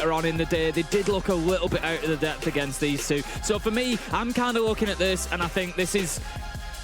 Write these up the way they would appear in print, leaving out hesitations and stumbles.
on in the day, they did look a little bit out of the depth against these two. So for me, I'm kind of looking at this, and I think this is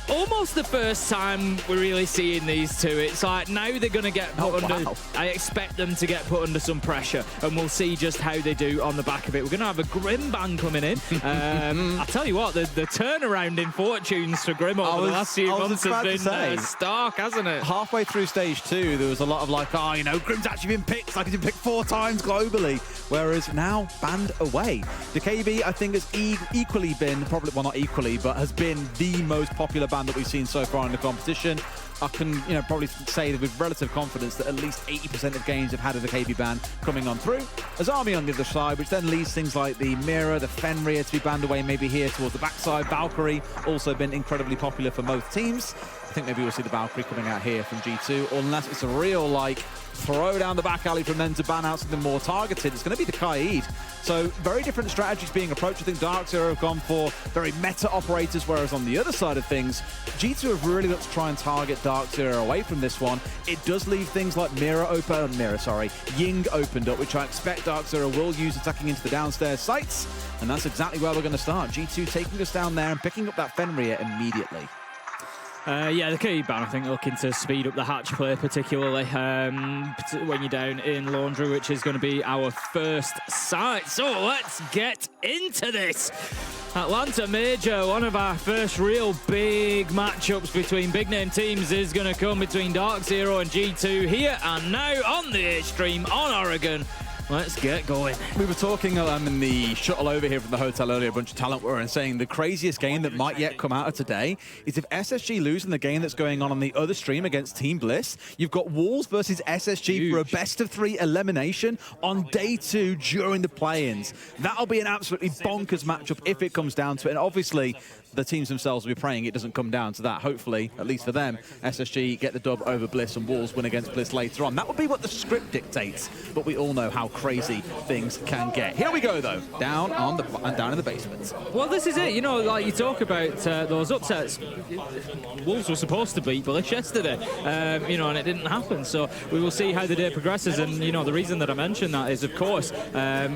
almost the first time we're really seeing these two. It's like now they're going to get put under... Wow. I expect them to get put under some pressure, and we'll see just how they do on the back of it. We're going to have a Grim ban coming in. I tell you what, the turnaround in fortunes for Grim over the last few months has been stark, hasn't it? Halfway through stage 2, there was a lot of like, oh, you know, Grim's actually been picked, like he's been picked 4 times globally, whereas now banned away. The KB, I think, has equally been, probably, well, not equally, but has been the most popular ban that we've seen so far in the competition. I can, you know, probably say that with relative confidence that at least 80% of games have had a KB ban coming on through. There's Army on the other side, which then leaves things like the Mira, the Fenrir to be banned away, maybe here towards the backside. Valkyrie also been incredibly popular for most teams. I think maybe we'll see the Valkyrie coming out here from G2, or unless it's a real, like, throw down the back alley from them to ban out something more targeted, it's going to be the Kaid. So very different strategies being approached. I think DarkZero have gone for very meta operators, whereas on the other side of things, G2 have really looked to try and target DarkZero away from this one. It does leave things like Ying opened up, which I expect DarkZero will use attacking into the downstairs sites, and that's exactly where we're going to start. G2 taking us down there and picking up that Fenrir immediately. Yeah, the key ban, I think, looking to speed up the hatch play, particularly when you're down in Laundry, which is going to be our first site. So let's get into this. Atlanta Major, one of our first real big matchups between big name teams is going to come between DarkZero and G2 here and now on the H-Stream on Oregon. Let's get going. We were talking in the shuttle over here from the hotel earlier, a bunch of talent were, and saying the craziest game that might yet come out of today is if SSG lose in the game that's going on the other stream against Team Bliss. You've got Wolves versus SSG for a best-of-3 elimination on day 2 during the play-ins. That'll be an absolutely bonkers matchup if it comes down to it, and obviously the teams themselves will be praying it doesn't come down to that. Hopefully, at least for them, SSG get the dub over Bliss and Wolves win against Bliss later on. That would be what the script dictates, but we all know how crazy things can get. Here we go, though, down in the basement. Well, this is it. You know, like you talk about those upsets. Wolves were supposed to beat Bliss yesterday, you know, and it didn't happen. So we will see how the day progresses. And you know, the reason that I mention that is, of course,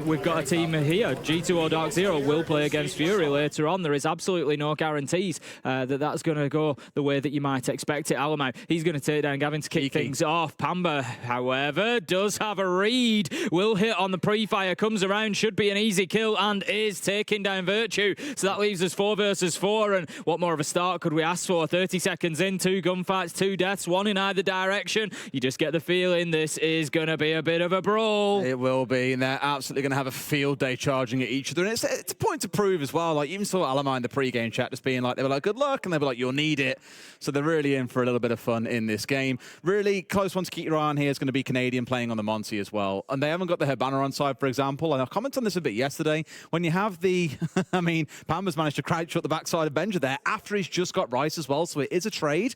we've got a team here. G2 or DarkZero will play against Fury later on. There is absolutely no guarantees that that's going to go the way that you might expect it. Alamau, he's going to take down Gavin to kick things off. Pamba, however, does have a read. Will hit on the pre-fire, comes around, should be an easy kill, and is taking down Virtue. So that leaves us 4 versus 4, and what more of a start could we ask for? 30 seconds in, 2 gunfights, 2 deaths, 1 in either direction. You just get the feeling this is going to be a bit of a brawl. It will be, and they're absolutely going to have a field day charging at each other, and it's a point to prove as well. Like, even saw Alamau in the pre-game chat just being like, they were like, good luck, and they were like, you'll need it. So they're really in for a little bit of fun in this game. Really close one to keep your eye on here is going to be Canadian playing on the Monty as well, and they haven't got the Hibana on side, for example, and I've commented on this a bit yesterday. When you have the, I mean, Pamba's managed to crouch up the backside of Benja there after he's just got Rice as well, so it is a trade.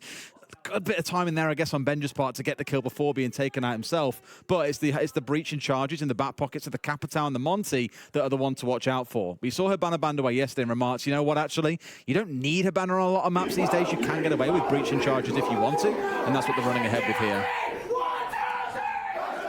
Good bit of time in there, I guess, on Benja's part to get the kill before being taken out himself. But it's the breaching charges in the back pockets of the Capitão and the Monty that are the one to watch out for. We saw Hibana banned away yesterday in remarks. You know what, actually? You don't need Hibana on a lot of maps these days. You can get away with breaching charges if you want to. And that's what they're running ahead with here.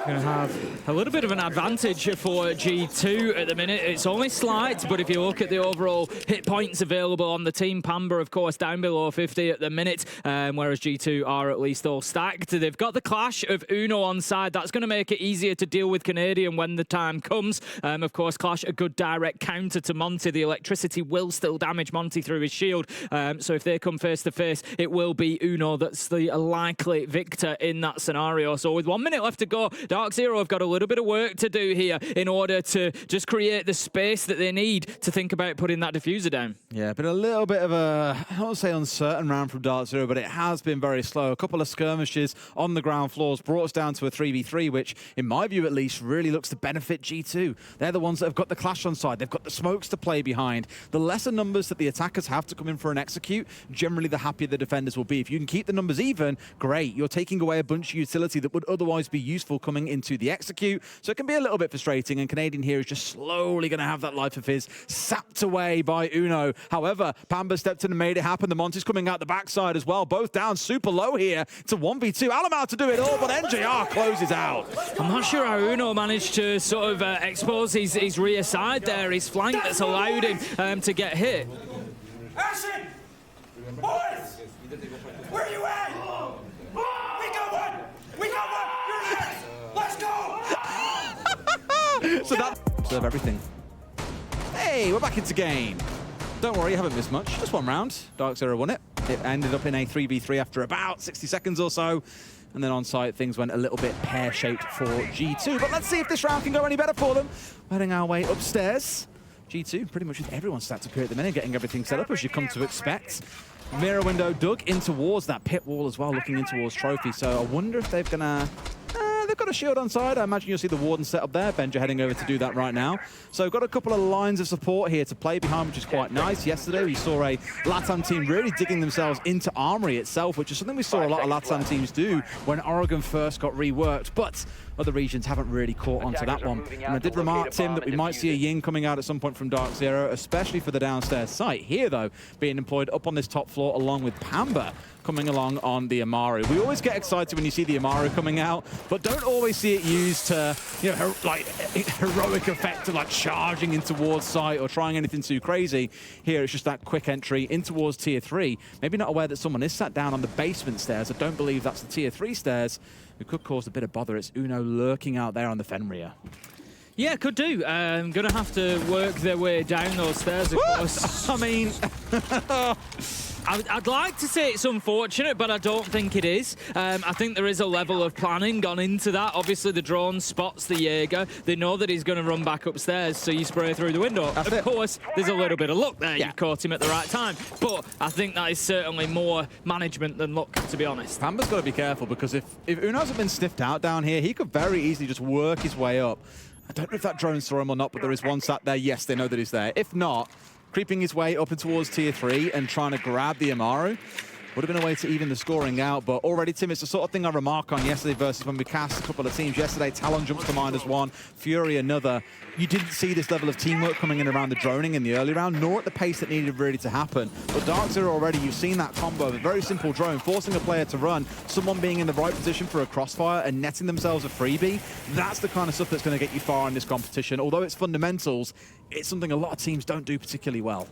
Going to have a little bit of an advantage for G2 at the minute. It's only slight, but if you look at the overall hit points available on the team, Pamba, of course, down below 50 at the minute, whereas G2 are at least all stacked. They've got the clash of Uno on side. That's going to make it easier to deal with Canadian when the time comes. Of course, Clash, a good direct counter to Monty. The electricity will still damage Monty through his shield. So if they come face to face, it will be Uno that's the likely victor in that scenario. So with 1 minute left to go, DarkZero have got a little bit of work to do here in order to just create the space that they need to think about putting that diffuser down. Yeah, but a little bit of a, I don't want to say uncertain round from DarkZero, but it has been very slow. A couple of skirmishes on the ground floors brought us down to a 3v3, which, in my view at least, really looks to benefit G2. They're the ones that have got the clash on side. They've got the smokes to play behind. The lesser numbers that the attackers have to come in for an execute, generally the happier the defenders will be. If you can keep the numbers even, great. You're taking away a bunch of utility that would otherwise be useful coming going into the execute. So it can be a little bit frustrating, and Canadian here is just slowly going to have that life of his sapped away by Uno. However, Pamba stepped in and made it happen. The Monty's coming out the backside as well. Both down super low here. It's a 1v2. Alamau to do it all, but NJR closes out. I'm not sure how Uno managed to sort of expose his rear side there, his flank that's allowed him to get hit. Action! Boys! Where are you at? We got one! We got one! You're next! Let's go! So that serve everything. Hey, we're back into game. Don't worry, you haven't missed much. Just one round. DarkZero won it. It ended up in a 3v3 after about 60 seconds or so. And then on site, things went a little bit pear-shaped for G2. But let's see if this round can go any better for them. We're heading our way upstairs. G2 pretty much with everyone stacked up here at the minute, getting everything set up as you come to expect. Mirror window dug in towards that pit wall as well, looking in towards Trophy. So I wonder if they've gonna... they've got a shield on side. I imagine you'll see the Warden set up there. Benja heading over to do that right now. So got a couple of lines of support here to play behind, which is quite nice. Yesterday, we saw a LATAM team really digging themselves into Armory itself, which is something we saw a lot of LATAM teams do when Oregon first got reworked. But other regions haven't really caught onto that one. And I did remark, Tim, that we might see a Ying coming out at some point from DarkZero, especially for the downstairs site. Here, though, being employed up on this top floor along with Pamba coming along on the Amaru. We always get excited when you see the Amaru coming out, but don't always see it used to, you know, like heroic effect of like charging in towards site or trying anything too crazy. Here, it's just that quick entry in towards tier 3. Maybe not aware that someone is sat down on the basement stairs. I don't believe that's the tier 3 stairs. It could cause a bit of bother. It's Uno lurking out there on the Fenrir. Yeah, could do. Gonna have to work their way down those stairs, of course. I mean... I'd like to say it's unfortunate, but I don't think it is. I think there is a level of planning gone into that. Obviously, the drone spots the Jaeger. They know that he's going to run back upstairs, so you spray through the window. Of course, there's a little bit of luck there. Yeah. You've caught him at the right time. But I think that is certainly more management than luck, to be honest. Pamba's got to be careful, because if Uno hasn't been sniffed out down here, he could very easily just work his way up. I don't know if that drone saw him or not, but there is one sat there. Yes, they know that he's there. If not, creeping his way up and towards tier 3 and trying to grab the Amaru would have been a way to even the scoring out. But already, Tim, it's the sort of thing I remark on yesterday versus when we cast a couple of teams. Yesterday, Talon jumps to mind as one, Fury another. You didn't see this level of teamwork coming in around the droning in the early round, nor at the pace that needed really to happen. But DarkZero already, you've seen that combo of a very simple drone, forcing a player to run, someone being in the right position for a crossfire and netting themselves a freebie. That's the kind of stuff that's going to get you far in this competition. Although it's fundamentals, it's something a lot of teams don't do particularly well.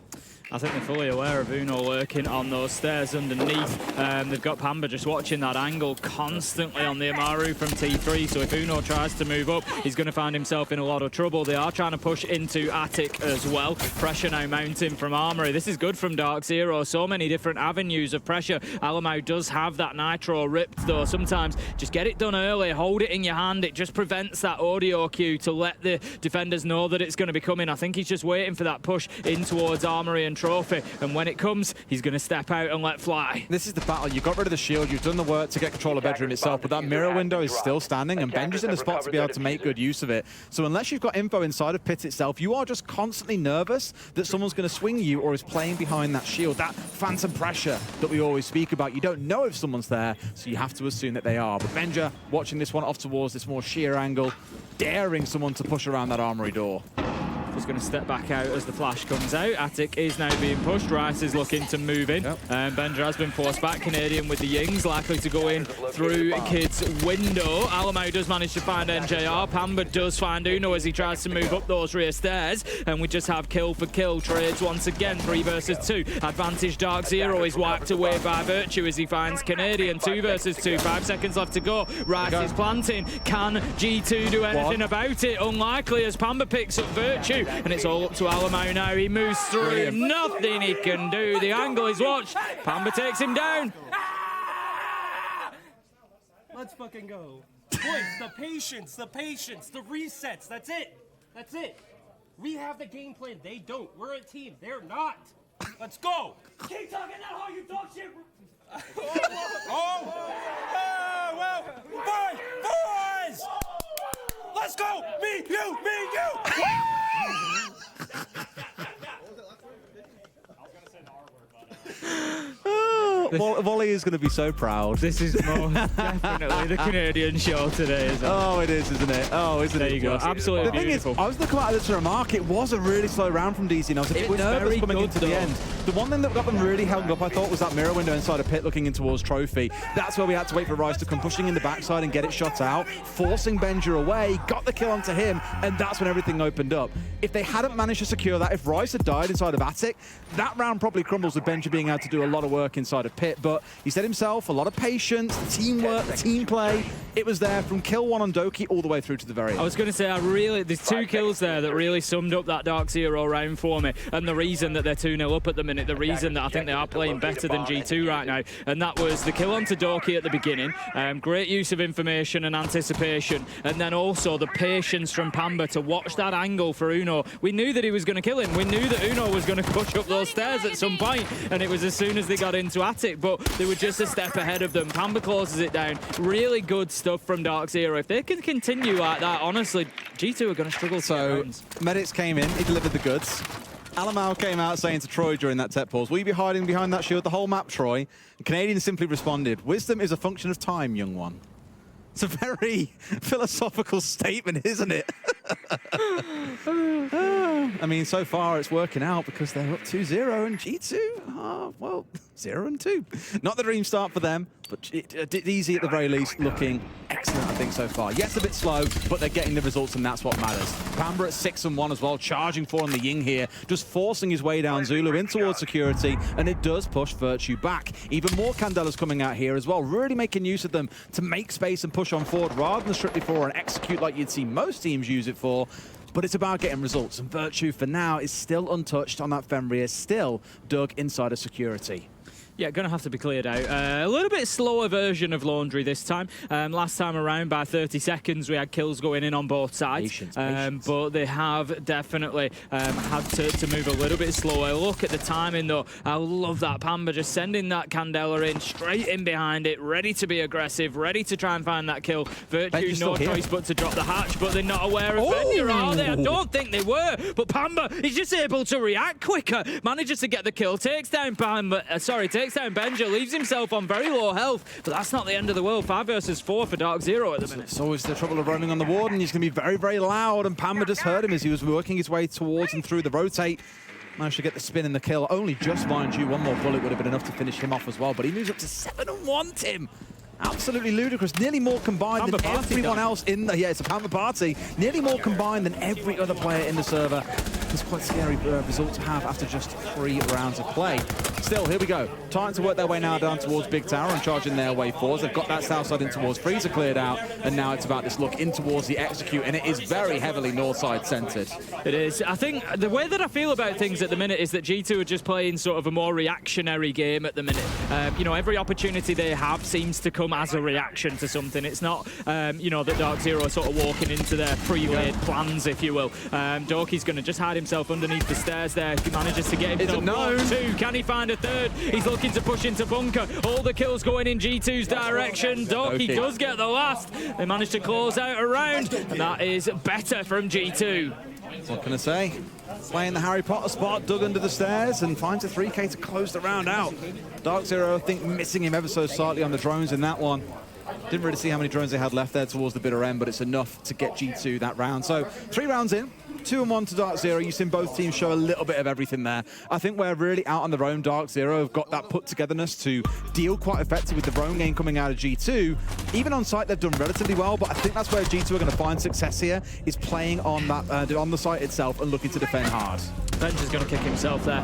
I think they're fully aware of Uno lurking on those stairs underneath. They've got Pamba just watching that angle constantly on the Amaru from T3, so if Uno tries to move up, he's going to find himself in a lot of trouble. They are trying to push into Attic as well. Pressure now mounting from Armory. This is good from DarkZero. So many different avenues of pressure. Alamau does have that Nitro ripped, though. Sometimes just get it done early, hold it in your hand. It just prevents that audio cue to let the defenders know that it's going to be coming. I think he's just waiting for that push in towards Armory and Trophy, and when it comes, he's going to step out and let fly. This is the battle. You got rid of the shield, you've done the work to get control of bedroom itself, but that mirror window is still standing, and Benja's in a spot to be able to make good use of it. So unless you've got info inside of pit itself, you are just constantly nervous that someone's going to swing you or is playing behind that shield. That phantom pressure that we always speak about. You don't know if someone's there, so you have to assume that they are. But Benja watching this one off towards this more sheer angle, daring someone to push around that armory door. Just going to step back out as the flash comes out. Attic is now being pushed. Rice is looking to move in. Yep. Benja has been forced back. Canadian with the Yings, likely to go in through Kid's window. Alamau does manage to find NJR. Pamba does find Uno as he tries to move up those rear stairs. And we just have kill for kill trades once again. 3 versus 2. Advantage DarkZero is wiped away by Virtue as he finds Canadian. 2 versus 2. 5 seconds left to go. Rice is planting. Can G2 do anything about it? Unlikely as Pamba picks up Virtue. And it's all up to Alamau now. He moves through. Brilliant. Nothing he can do. The angle is watched. Pamba takes him down. Let's fucking go. Boys, the patience, the resets. That's it. That's it. We have the game plan. They don't. We're a team. They're not. Let's go. Keep talking that how you talk shit. Well, boys! Let's go! Me, you! Wally is going to be so proud. This is most definitely the Canadian show today, isn't it? Oh, it is, isn't it? Oh, isn't it? There you go. Absolutely beautiful. Thing is, I was looking at this remark. It was a really slow round from DC, and I was a bit nervous coming into the end. The one thing that got them really held up, I thought, was that mirror window inside a pit looking in towards Trophy. That's where we had to wait for Rice to come pushing in the backside and get it shot out, forcing Benja away, got the kill onto him, and that's when everything opened up. If they hadn't managed to secure that, if Rice had died inside of Attic, that round probably crumbles with Benja being able to do a lot of work inside of pit. But he said himself, a lot of patience, the teamwork, the team play. It was there from kill 1 on Doki all the way through to the very end. I was going to say, there's 2 kills there that really summed up that DarkZero round for me, and the reason that they're 2-0 up at the minute, the reason that I think they are playing better than G2 right now, and that was the kill onto Doki at the beginning. Great use of information and anticipation, and then also the patience from Pamba to watch that angle for Uno. We knew that he was going to kill him. We knew that Uno was going to push up those stairs at some point, and it was as soon as they got into Attic, but they were just a step ahead of them. Pamba closes it down. Really good stuff from DarkZero. If they can continue like that, honestly, G2 are going to struggle. So Medics came in, he delivered the goods. Alamau came out saying to Troy during that tech pause, will you be hiding behind that shield the whole map, Troy? The Canadian simply responded, wisdom is a function of time, young one. It's a very philosophical statement, isn't it? I mean, so far it's working out because they're up 2-0 and G2, well, 0-2. Not the dream start for them, but easy at the very least, looking excellent, I think, so far. Yes, a bit slow, but they're getting the results, and that's what matters. Pamba at 6-1 as well, charging for on the Ying here, just forcing his way down Zulu in towards security, and it does push Virtue back. Even more Candelas coming out here as well, really making use of them to make space and push on forward rather than strictly for and execute like you'd see most teams use it for. But it's about getting results, and Virtue for now is still untouched on that Fenrir, still dug inside of security. Yeah, going to have to be cleared out. A little bit slower version of Laundry this time. Last time around, by 30 seconds, we had kills going in on both sides. Patience. But they have definitely had to move a little bit slower. Look at the timing, though. I love that Pamba just sending that Candela in, straight in behind it, ready to be aggressive, ready to try and find that kill. Virtue, no choice but to drop the hatch, but they're not aware of Benja, are they? I don't think they were. But Pamba is just able to react quicker. Manages to get the kill, takes down Pamba, takes down Benja, leaves himself on very low health, but that's not the end of the world. 5 versus 4 for DarkZero at the minute. It's always the trouble of roaming on the ward, and he's going to be very, very loud, and Pamba just heard him as he was working his way towards and through the rotate. Managed to get the spin and the kill. Only just, mind you, one more bullet would have been enough to finish him off as well, but he moves up to 7-1, Tim. Absolutely ludicrous. Nearly more combined than everyone else in the... Yeah, it's a Pamba party. Nearly more combined than every other player in the server. It's quite a scary result to have after just 3 rounds of play. Still, here we go. Time to work their way now down towards Big Tower and charging their way forwards. They've got that south side in towards Freezer cleared out, and now it's about this look in towards the execute, and it is very heavily north side centered. It is. I think the way that I feel about things at the minute is that G2 are just playing sort of a more reactionary game at the minute. You know, every opportunity they have seems to come as a reaction to something. It's not, you know, that DarkZero are sort of walking into their pre-laid plans, if you will. Doki's going to just hide himself underneath the stairs there. He manages to get himself 2. Can he find a third? He's looking to push into bunker. All the kills going in G2's direction. Doki does get the last. They managed to close out a round, and that is better from G2. What can I say? Playing the Harry Potter spot, dug under the stairs, and finds a 3K to close the round out. DarkZero, I think, missing him ever so slightly on the drones in that one. Didn't really see how many drones they had left there towards the bitter end, but it's enough to get G2 that round. So 3 rounds in, 2-1 to DarkZero. You've seen both teams show a little bit of everything there. I think we're really out on their own. DarkZero have got that put-togetherness to deal quite effectively with the drone game coming out of G2. Even on site, they've done relatively well, but I think that's where G2 are going to find success here, is playing on that on the site itself and looking to defend hard. Benja's going to kick himself there.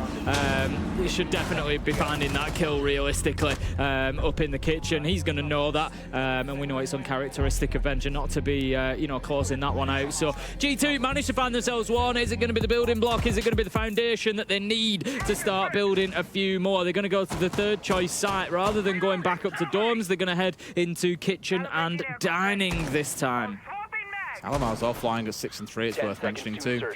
He should definitely be finding that kill realistically up in the kitchen. He's going to know that, and we know it's uncharacteristic of Benja not to be, you know, closing that one out. So G2 managed to find themselves one. Is it going to be the building block? Is it going to be the foundation that they need to start building a few more? They're going to go to the 3rd choice site rather than going back up to dorms. They're going to head into kitchen and dining this time. Alamau's off flying at 6 and 3. It's worth mentioning too.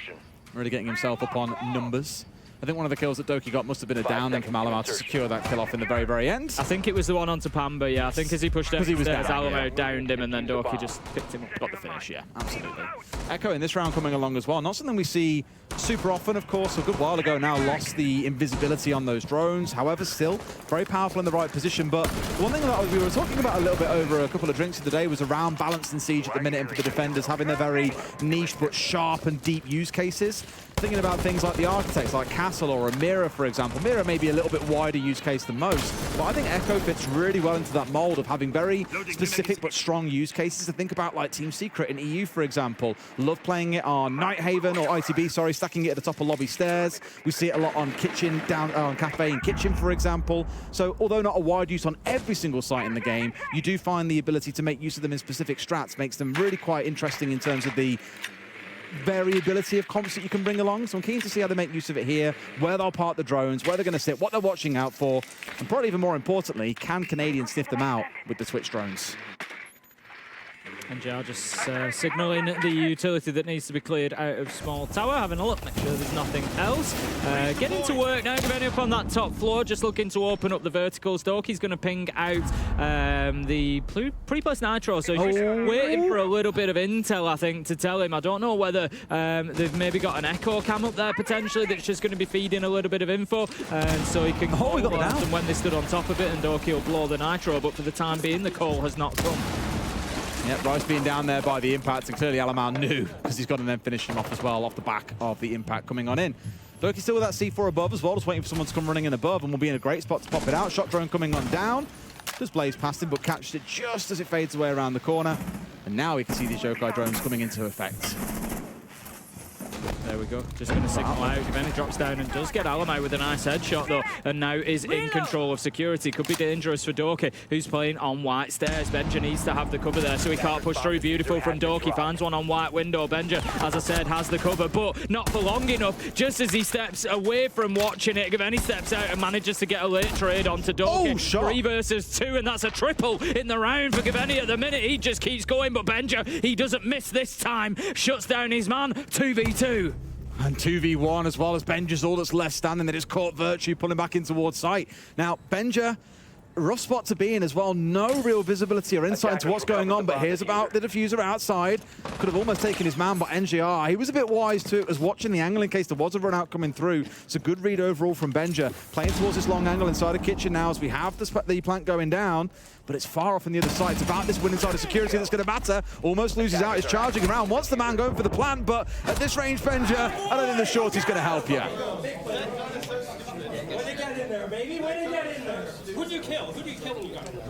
Really getting himself up on numbers. I think one of the kills that Doki got must have been a down then from Alamar to secure that kill off in the very, very end. I think it was the one onto Pamba, yeah. I think as he pushed down, Alamar downed him, and then Doki just picked him up, got the finish, yeah. Absolutely. Echo in this round coming along as well. Not something we see super often, of course. A good while ago now lost the invisibility on those drones. However, still very powerful in the right position. But one thing that we were talking about a little bit over a couple of drinks of the day was around balanced and siege at the minute and for the defenders having their very niche but sharp and deep use cases. Thinking about things like the architects, like Castle or a Mira, for example. Mira may be a little bit wider use case than most, but I think Echo fits really well into that mold of having very specific but strong use cases. To think about like Team Secret in EU, for example. Love playing it on Night Haven, or ITB, sorry, stacking it at the top of lobby stairs. We see it a lot on Kitchen, down on Cafe and Kitchen, for example. So although not a wide use on every single site in the game, you do find the ability to make use of them in specific strats makes them really quite interesting in terms of the variability of comps that you can bring along. So I'm keen to see how they make use of it here, where they'll park the drones, where they're going to sit, what they're watching out for, and probably even more importantly, can Canadians sniff them out with the Twitch drones? And Jao just signalling the utility that needs to be cleared out of small tower, having a look, make sure there's nothing else. Getting to work now, Gaveni up on that top floor, just looking to open up the verticals. Doki's going to ping out the pre-plus Nitro, so he's waiting for a little bit of intel, I think, to tell him. I don't know whether they've maybe got an echo cam up there potentially that's just going to be feeding a little bit of info, so he can call them when they stood on top of it, and Doki will blow the Nitro, but for the time being, the call has not come. Yeah, Rice being down there by the impact, and clearly Alamar knew, because he's got to then finish him off as well, off the back of the impact coming on in. Doki still with that C4 above as well, just waiting for someone to come running in above, and will be in a great spot to pop it out. Shot drone coming on down. Just blazed past him, but catched it just as it fades away around the corner. And now we can see these Yokai drones coming into effect. There we go. Just going to signal out. Gaveni drops down and does get Alamar with a nice headshot, though, and now is in control of security. Could be dangerous for Doki, who's playing on white stairs. Benja needs to have the cover there, so he can't push through. Beautiful from Doki. Finds one on white window. Benja, as I said, has the cover, but not for long enough. Just as he steps away from watching it, Gaveni steps out and manages to get a late trade onto Doki. 3 versus 2, and that's a triple in the round for Gaveni at the minute. He just keeps going, but Benja, he doesn't miss this time. Shuts down his man. 2v2. And 2v1 as well, as Benja's all that's left standing. That is caught Virtue pulling back in towards sight. Now, Benja, rough spot to be in as well. No real visibility or insight into what's going on, but here's about the diffuser outside. Could have almost taken his man, but NGR, he was a bit wise too. It was watching the angle in case there was a run out coming through. It's a good read overall from Benja. Playing towards this long angle inside of Kitchen now as we have the plant going down, but it's far off on the other side. It's about this win inside of security that's going to matter. Almost loses out, is charging around. Wants the man going for the plant, but at this range, Benja, I don't think the shorty's going to help you. When they get in there, baby, when they get in there. Who'd you kill? Who do you kill when you got in there?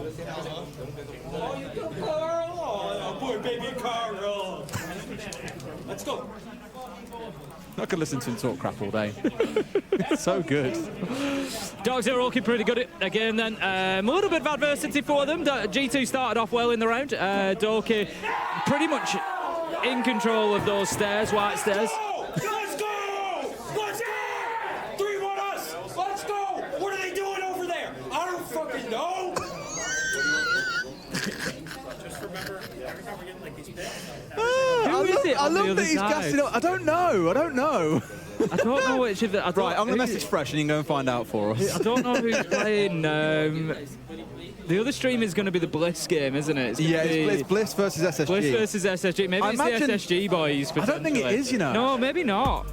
Oh, you killed Carl. Oh, poor baby Carl. Let's go. I could listen to him talk crap all day. It's so good. DarkZero looking pretty good again then. A little bit of adversity for them. G2 started off well in the round. Doki pretty much in control of those stairs, white stairs. Let's go! Let's go! 3-1 us! Let's go! What are they doing over there? I don't fucking know! Just remember, every time we're getting like these picks. I love that he's gassing up. I don't know. I don't know which of the... Right, I'm going to message Fresh and you can go and find out for us. I don't know who's playing. The other stream is going to be the Bliss game, isn't it? It's Bliss versus SSG. Bliss versus SSG. Maybe it's the SSG boys. I don't think it is, you know. No, maybe not.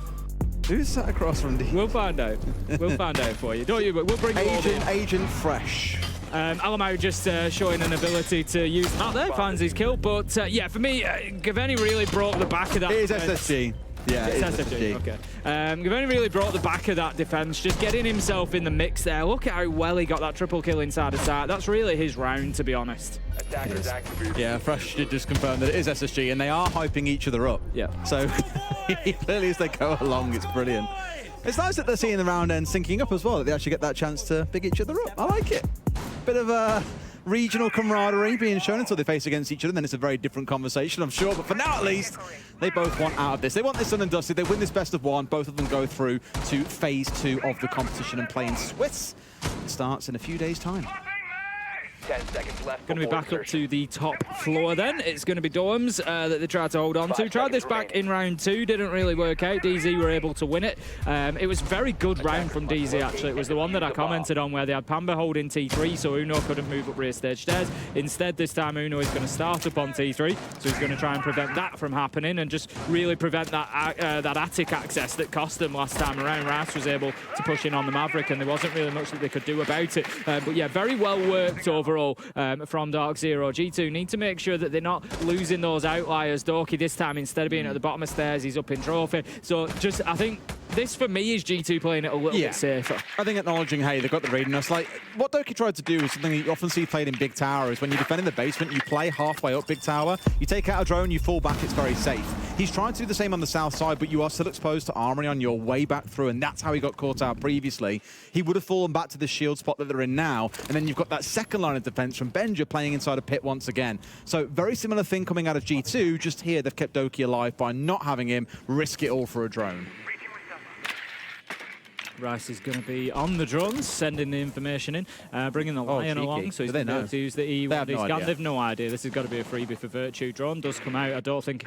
Who's sat across from D? We'll find out. We'll find out for you. Don't you? But we'll bring Agent Fresh. Alamar just showing an ability to use that there, finds his kill. But yeah, for me, Gaveni really broke the back of that. It is SSG. Yeah, it's SSG. Okay. Gaveni really brought the back of that defense, just getting himself in the mix there. Look at how well he got that triple kill inside of sight. That's really his round, to be honest. Yeah, Fresh did just confirm that it is SSG, and they are hyping each other up. Yeah. So clearly, as they go along, it's brilliant. It's nice that they're seeing the round end syncing up as well, that they actually get that chance to big each other up. I like it. Bit of a regional camaraderie being shown until they face against each other, and then it's a very different conversation, I'm sure. But for now, at least, they both want out of this. They want this done and dusted. They win this best of one. Both of them go through to phase 2 of the competition and play in Swiss. It starts in a few days' time. 10 seconds left. Going to be back up to the top floor then. It's going to be Dorms that they tried to hold on to. Tried this back in round 2, didn't really work out. DZ were able to win it. It was a very good round from DZ actually. It was the one that I commented on where they had Pamba holding T3, so Uno couldn't move up rear stage stairs. Instead, this time Uno is going to start up on T3, so he's going to try and prevent that from happening and just really prevent that that attic access that cost them last time around. Rice was able to push in on the Maverick, and there wasn't really much that they could do about it. But yeah, very well worked overall from DarkZero. G2 need to make sure that they're not losing those outliers. Dorky this time, instead of being at the bottom of stairs, he's up in trophy. So just, I think this for me is G2 playing it a little bit safer. I think acknowledging, hey, they've got the read on us. Like, what Doki tried to do is something you often see played in Big Tower is when you defend in the basement, you play halfway up Big Tower, you take out a drone, you fall back, it's very safe. He's trying to do the same on the south side, but you are still exposed to armory on your way back through, and that's how he got caught out previously. He would have fallen back to the shield spot that they're in now, and then you've got that second line of defense from Benja playing inside a pit once again. So very similar thing coming out of G2, just here they've kept Doki alive by not having him risk it all for a drone. Rice is going to be on the drones, sending the information in, bringing the Lion along, so he's going to use the E. They have no idea. This has got to be a freebie for Virtue. Drone does come out. I don't think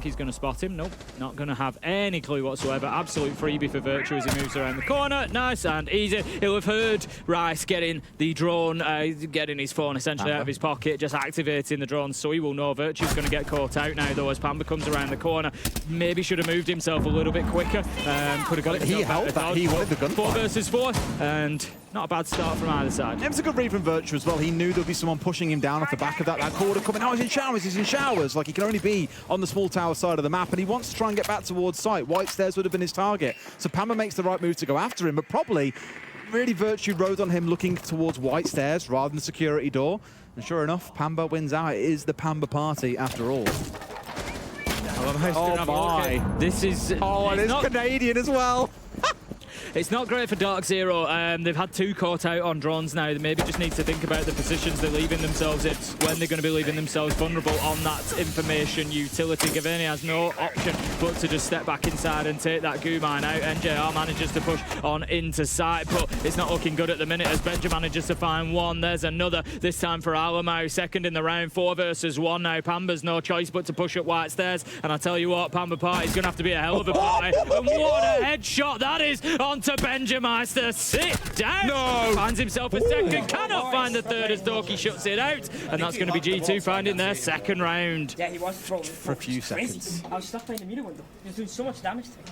he's going to spot him. Nope, not going to have any clue whatsoever. Absolute freebie for Virtue as he moves around the corner. Nice and easy. He'll have heard Rice getting the drone, getting his phone essentially out of his pocket, just activating the drone, so he will know Virtue's going to get caught out now, though, as Pamba comes around the corner. Maybe should have moved himself a little bit quicker. Could have got it. He held that. He wanted the gunfight. 4 versus 4, and not a bad start from either side. It was a good read from Virtue as well. He knew there'd be someone pushing him down off the back of that corner coming. Oh, he's in showers. Like, he can only be on the small tower side of the map, and he wants to try and get back towards site. White stairs would have been his target. So Pamba makes the right move to go after him, but probably really Virtue rode on him looking towards white stairs rather than the security door. And sure enough, Pamba wins out. It is the Pamba party after all. Oh my. This is... Oh, and it's Canadian as well. It's not great for DarkZero. They've had 2 caught out on drones now. They maybe just need to think about the positions they're leaving themselves in, when they're going to be leaving themselves vulnerable on that information utility. Gavini has no option but to just step back inside and take that goo mine out. NJR manages to push on into sight, but it's not looking good at the minute as Benja manages to find one. There's another, this time for Alamo. Second in the round, 4 versus 1 now. Pamba's no choice but to push up white stairs. And I tell you what, Pamba party's going to have to be a hell of a party. And what a headshot that is onto Benjameister. Sit down. No. Finds himself a second. Cannot find the third as Doki shuts it out. And that's going to be G2 finding their second round. Yeah, he was for a few seconds. I was stuck behind the meter window. He was doing so much damage to me.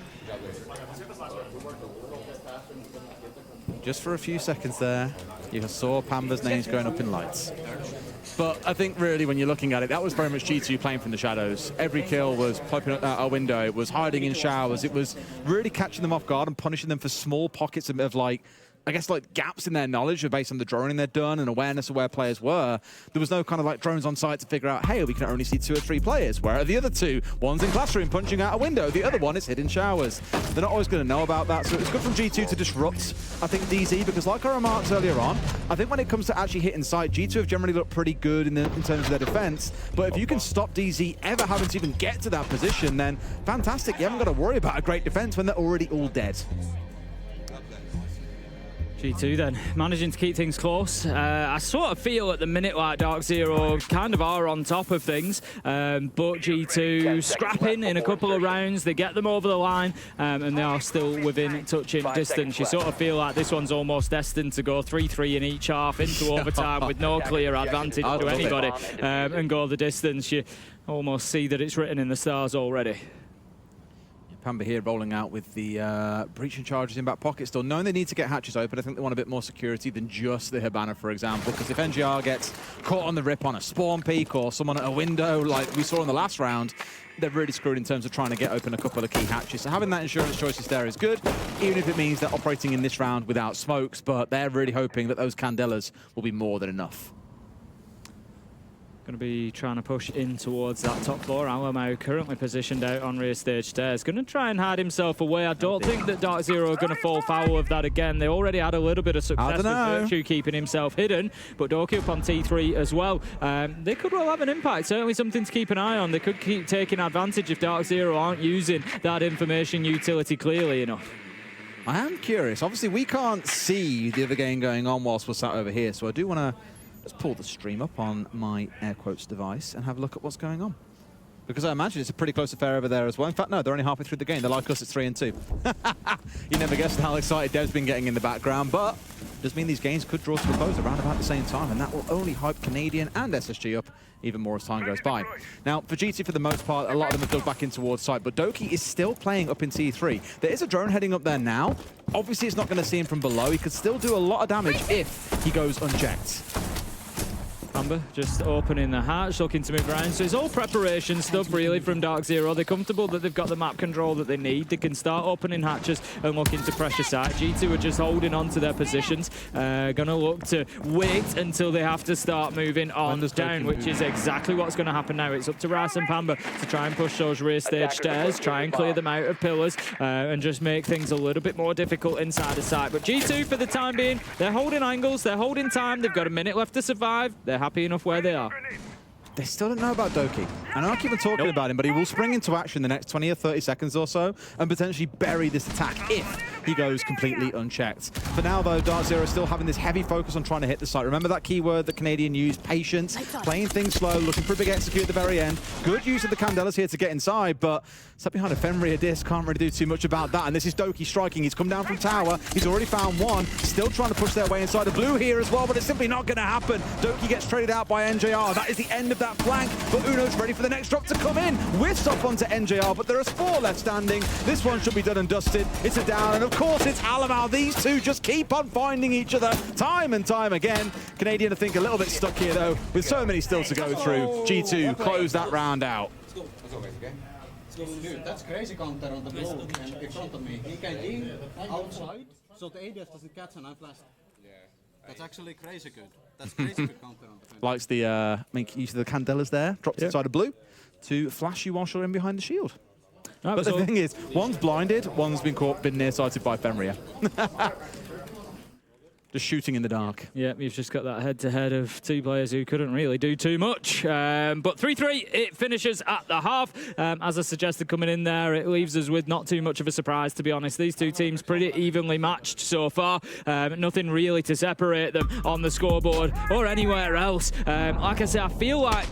Just for a few seconds there, you saw Pamba's names going up in lights. But I think really when you're looking at it, that was very much G2 playing from the shadows. Every kill was popping up out a window. It was hiding in showers. It was really catching them off guard and punishing them for small pockets of like, I guess, like gaps in their knowledge based on the droning they'd done and awareness of where players were. There was no kind of like drones on site to figure out, hey, we can only see 2 or 3 players. Where are the other 2? One's in classroom punching out a window. The other one is hidden showers. They're not always going to know about that. So it's good from G2 to disrupt, I think, DZ, because like I remarked earlier on, I think when it comes to actually hitting site, G2 have generally looked pretty good in terms of their defense. But if you can stop DZ ever having to even get to that position, then fantastic. You haven't got to worry about a great defense when they're already all dead. G2 then, managing to keep things close. I sort of feel at the minute like DarkZero kind of are on top of things, but G2 scrapping in a couple of rounds, they get them over the line, and they are still within touching distance. You sort of feel like this one's almost destined to go 3-3 in each half into overtime with no clear advantage to anybody, and go the distance. You almost see that it's written in the stars already. Pamba here rolling out with the breaching charges in back pocket still. Knowing they need to get hatches open, I think they want a bit more security than just the Hibana, for example, because if NGR gets caught on the rip on a spawn peak or someone at a window like we saw in the last round, they're really screwed in terms of trying to get open a couple of key hatches. So having that insurance choices there is good, even if it means they're operating in this round without smokes, but they're really hoping that those Candelas will be more than enough. Going to be trying to push in towards that top floor. Alamo currently positioned out on rear stage stairs. Going to try and hide himself away. I don't think that DarkZero are going to fall foul of that again. They already had a little bit of success with Virtue keeping himself hidden, but Doki up on T3 as well. They could well have an impact. Certainly something to keep an eye on. They could keep taking advantage if DarkZero aren't using that information utility clearly enough. I am curious. Obviously, we can't see the other game going on whilst we're sat over here, so I do want to let's pull the stream up on my air quotes device and have a look at what's going on. Because I imagine it's a pretty close affair over there as well. In fact, no, they're only halfway through the game. They're like us, it's 3-2. You never guessed how excited Dev's been getting in the background, but it does mean these games could draw to a close around about the same time, and that will only hype Canadian and SSG up even more as time goes by. Now, for GT, for the most part, a lot of them have dug back in towards site, but Doki is still playing up in T3. There is a drone heading up there now. Obviously, it's not going to see him from below. He could still do a lot of damage if he goes unchecked. Amber just opening the hatch, looking to move around. So it's all preparation stuff, really, from DarkZero. They're comfortable that they've got the map control that they need. They can start opening hatches and looking to pressure site. G2 are just holding on to their positions. Gonna look to wait until they have to start moving on down, which is exactly what's going to happen now. It's up to Ras and Pamba to try and push those rear stage stairs, try and clear them out of pillars, and just make things a little bit more difficult inside the site. But G2, for the time being, they're holding angles, they're holding time. They've got a minute left to survive. They're happy enough where they are. They still don't know about Doki. And I keep on talking about him, but he will spring into action the next 20 or 30 seconds or so and potentially bury this attack if he goes completely unchecked. For now, though, DarkZero is still having this heavy focus on trying to hit the site. Remember that keyword that Canadian used, patience, playing things slow, looking for a big execute at the very end. Good use of the Candelas here to get inside, but set behind a Fenrir disc, can't really do too much about that. And this is Doki striking. He's come down from tower. He's already found one. Still trying to push their way inside the blue here as well, but it's simply not going to happen. Doki gets traded out by NJR. That is the end of that flank, but Uno's ready for the next drop to come in. Whiffs up onto NJR, but there are 4 left standing. This one should be done and dusted. It's a down, and of course it's Alamal. These two just keep on finding each other time and time again. Canadian, I think, a little bit stuck here, though, with so many still to go through. G2 close that round out. Dude, that's crazy counter on the blue and in front of me. He can lean outside, so the ADS doesn't catch and I'm flashed. Yeah. That's actually crazy good. That's crazy good counter on the fence. Likes the make use of the Candelas there. Drops inside of blue to flash you whilst you're in behind the shield. But the thing is, one's blinded, one's been nearsighted by Fenrir. Just shooting in the dark. Yeah, you've just got that head-to-head of 2 players who couldn't really do too much. But 3-3, it finishes at the half. As I suggested coming in there, it leaves us with not too much of a surprise, to be honest. These two teams pretty evenly matched so far. Nothing really to separate them on the scoreboard or anywhere else. Like I say, I feel like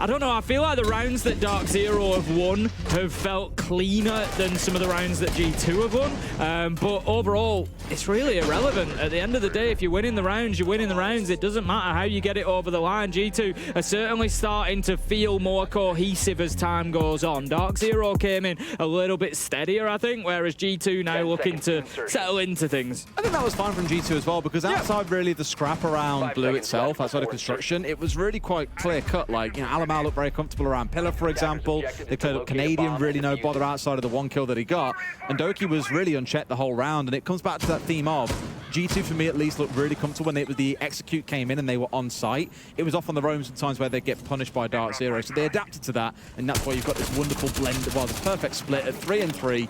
I don't know, I feel like the rounds that DarkZero have won have felt cleaner than some of the rounds that G2 have won. But overall, it's really irrelevant. At the end of the day, if you're winning the rounds, you're winning the rounds. It doesn't matter how you get it over the line. G2 are certainly starting to feel more cohesive as time goes on. DarkZero came in a little bit steadier, I think, whereas G2 now looking to settle into things. I think that was fine from G2 as well, because outside really the scrap around blue itself, outside of construction, it was really quite clear-cut. Like, you know, Alamal looked very comfortable around Pillar, for example. They cleared up Canadian, really no bother outside of the 1 kill that he got. And Doki was really unchecked the whole round, and it comes back to that theme of G2, for me at least, looked really comfortable when the execute came in and they were on site. It was off on the roam sometimes where they get punished by DarkZero, so they adapted to that, and that's why you've got this wonderful blend, well, this perfect split at 3-3.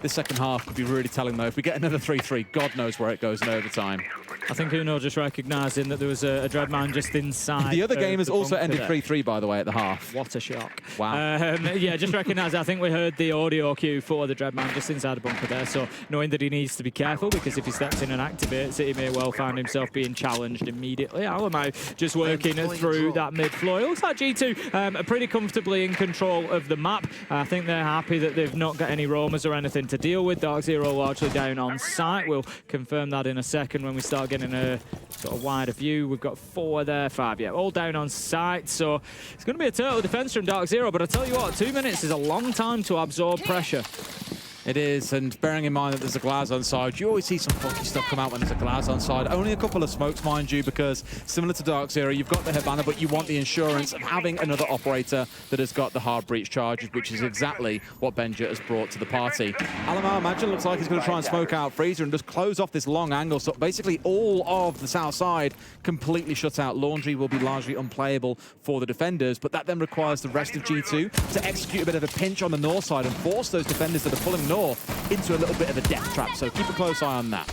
This second half could be really telling, though. If we get another 3-3, God knows where it goes in overtime. I think Uno just recognising that there was a Dreadman just inside. The other game has also ended 3-3, by the way, at the half. What a shock. Wow. Yeah, just recognising, I think we heard the audio cue for the Dreadman just inside the bunker there, so knowing that he needs to be careful, because if he steps in and activates it, he may well find himself being challenged immediately. Alamau just working through that mid-floor. It looks like G2 are pretty comfortably in control of the map. I think they're happy that they've not got any roamers or anything to deal with. DarkZero largely down on site. We'll confirm that in a second when we start getting a sort of wider view. We've got 4 there, 5, yeah, all down on site. So it's going to be a total defense from DarkZero, but I tell you what, 2 minutes is a long time to absorb pressure. It is, and bearing in mind that there's a glass on side, you always see some funky stuff come out when there's a glass on side. Only a couple of smokes, mind you, because similar to DarkZero, you've got the headbanner, but you want the insurance of having another operator that has got the hard breach charges, which is exactly what Benja has brought to the party. Alamal, imagine, looks like he's going to try and smoke out Freezer and just close off this long angle. So basically all of the south side completely shut out. Laundry will be largely unplayable for the defenders, but that then requires the rest of G2 to execute a bit of a pinch on the north side and force those defenders that are pulling north into a little bit of a death trap. So keep a close eye on that.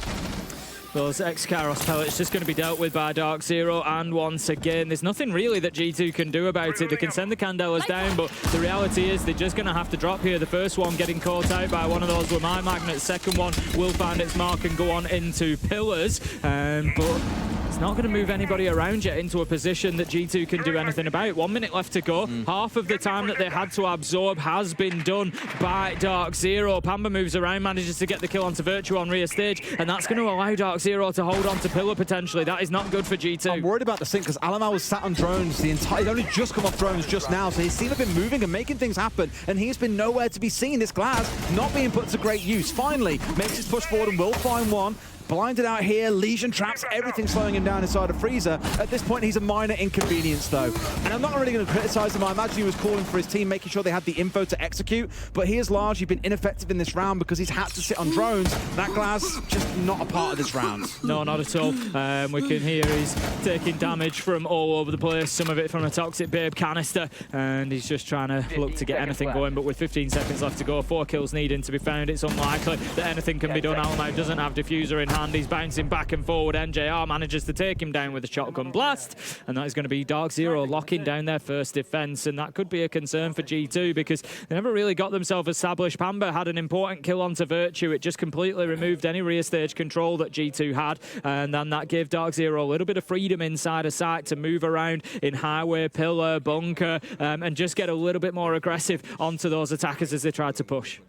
Those X-Karos pellets just going to be dealt with by DarkZero, and once again, there's nothing really that G2 can do about it. They can send the Candelas down, but the reality is they're just going to have to drop here. The first one getting caught out by one of those Wamai magnets. Second one will find its mark and go on into pillars, but it's not going to move anybody around yet into a position that G2 can do anything about. 1 minute left to go. Half of the time that they had to absorb has been done by DarkZero. Pamba moves around, manages to get the kill onto Virtue on rear stage, and that's going to allow DarkZero to hold on to pillar potentially. That is not good for G2. I'm worried about the sync because Alamar was sat on drones the entire... He's only just come off drones just now, so his team have been moving and making things happen, and he's been nowhere to be seen. This glass not being put to great use. Finally, makes his push forward and will find one. Blinded out here, Legion traps, everything slowing him down inside a freezer. At this point, he's a minor inconvenience, though. And I'm not really going to criticize him. I imagine he was calling for his team, making sure they had the info to execute. But he has largely been ineffective in this round because he's had to sit on drones. That glass, just not a part of this round. No, not at all. We can hear he's taking damage from all over the place, some of it from a Toxic Babe canister, and he's just trying to look to get anything going. But with 15 seconds left to go, 4 kills needing to be found, it's unlikely that anything can be done. Alamar doesn't have Diffuser in hand. He's bouncing back and forward. NJR manages to take him down with a shotgun blast, and that is going to be DarkZero locking down their first defense, and that could be a concern for G2 because they never really got themselves established. Pamba had an important kill onto Virtue. It just completely removed any rear stage control that G2 had, and then that gave DarkZero a little bit of freedom inside a site to move around in highway, pillar, bunker, and just get a little bit more aggressive onto those attackers as they tried to push.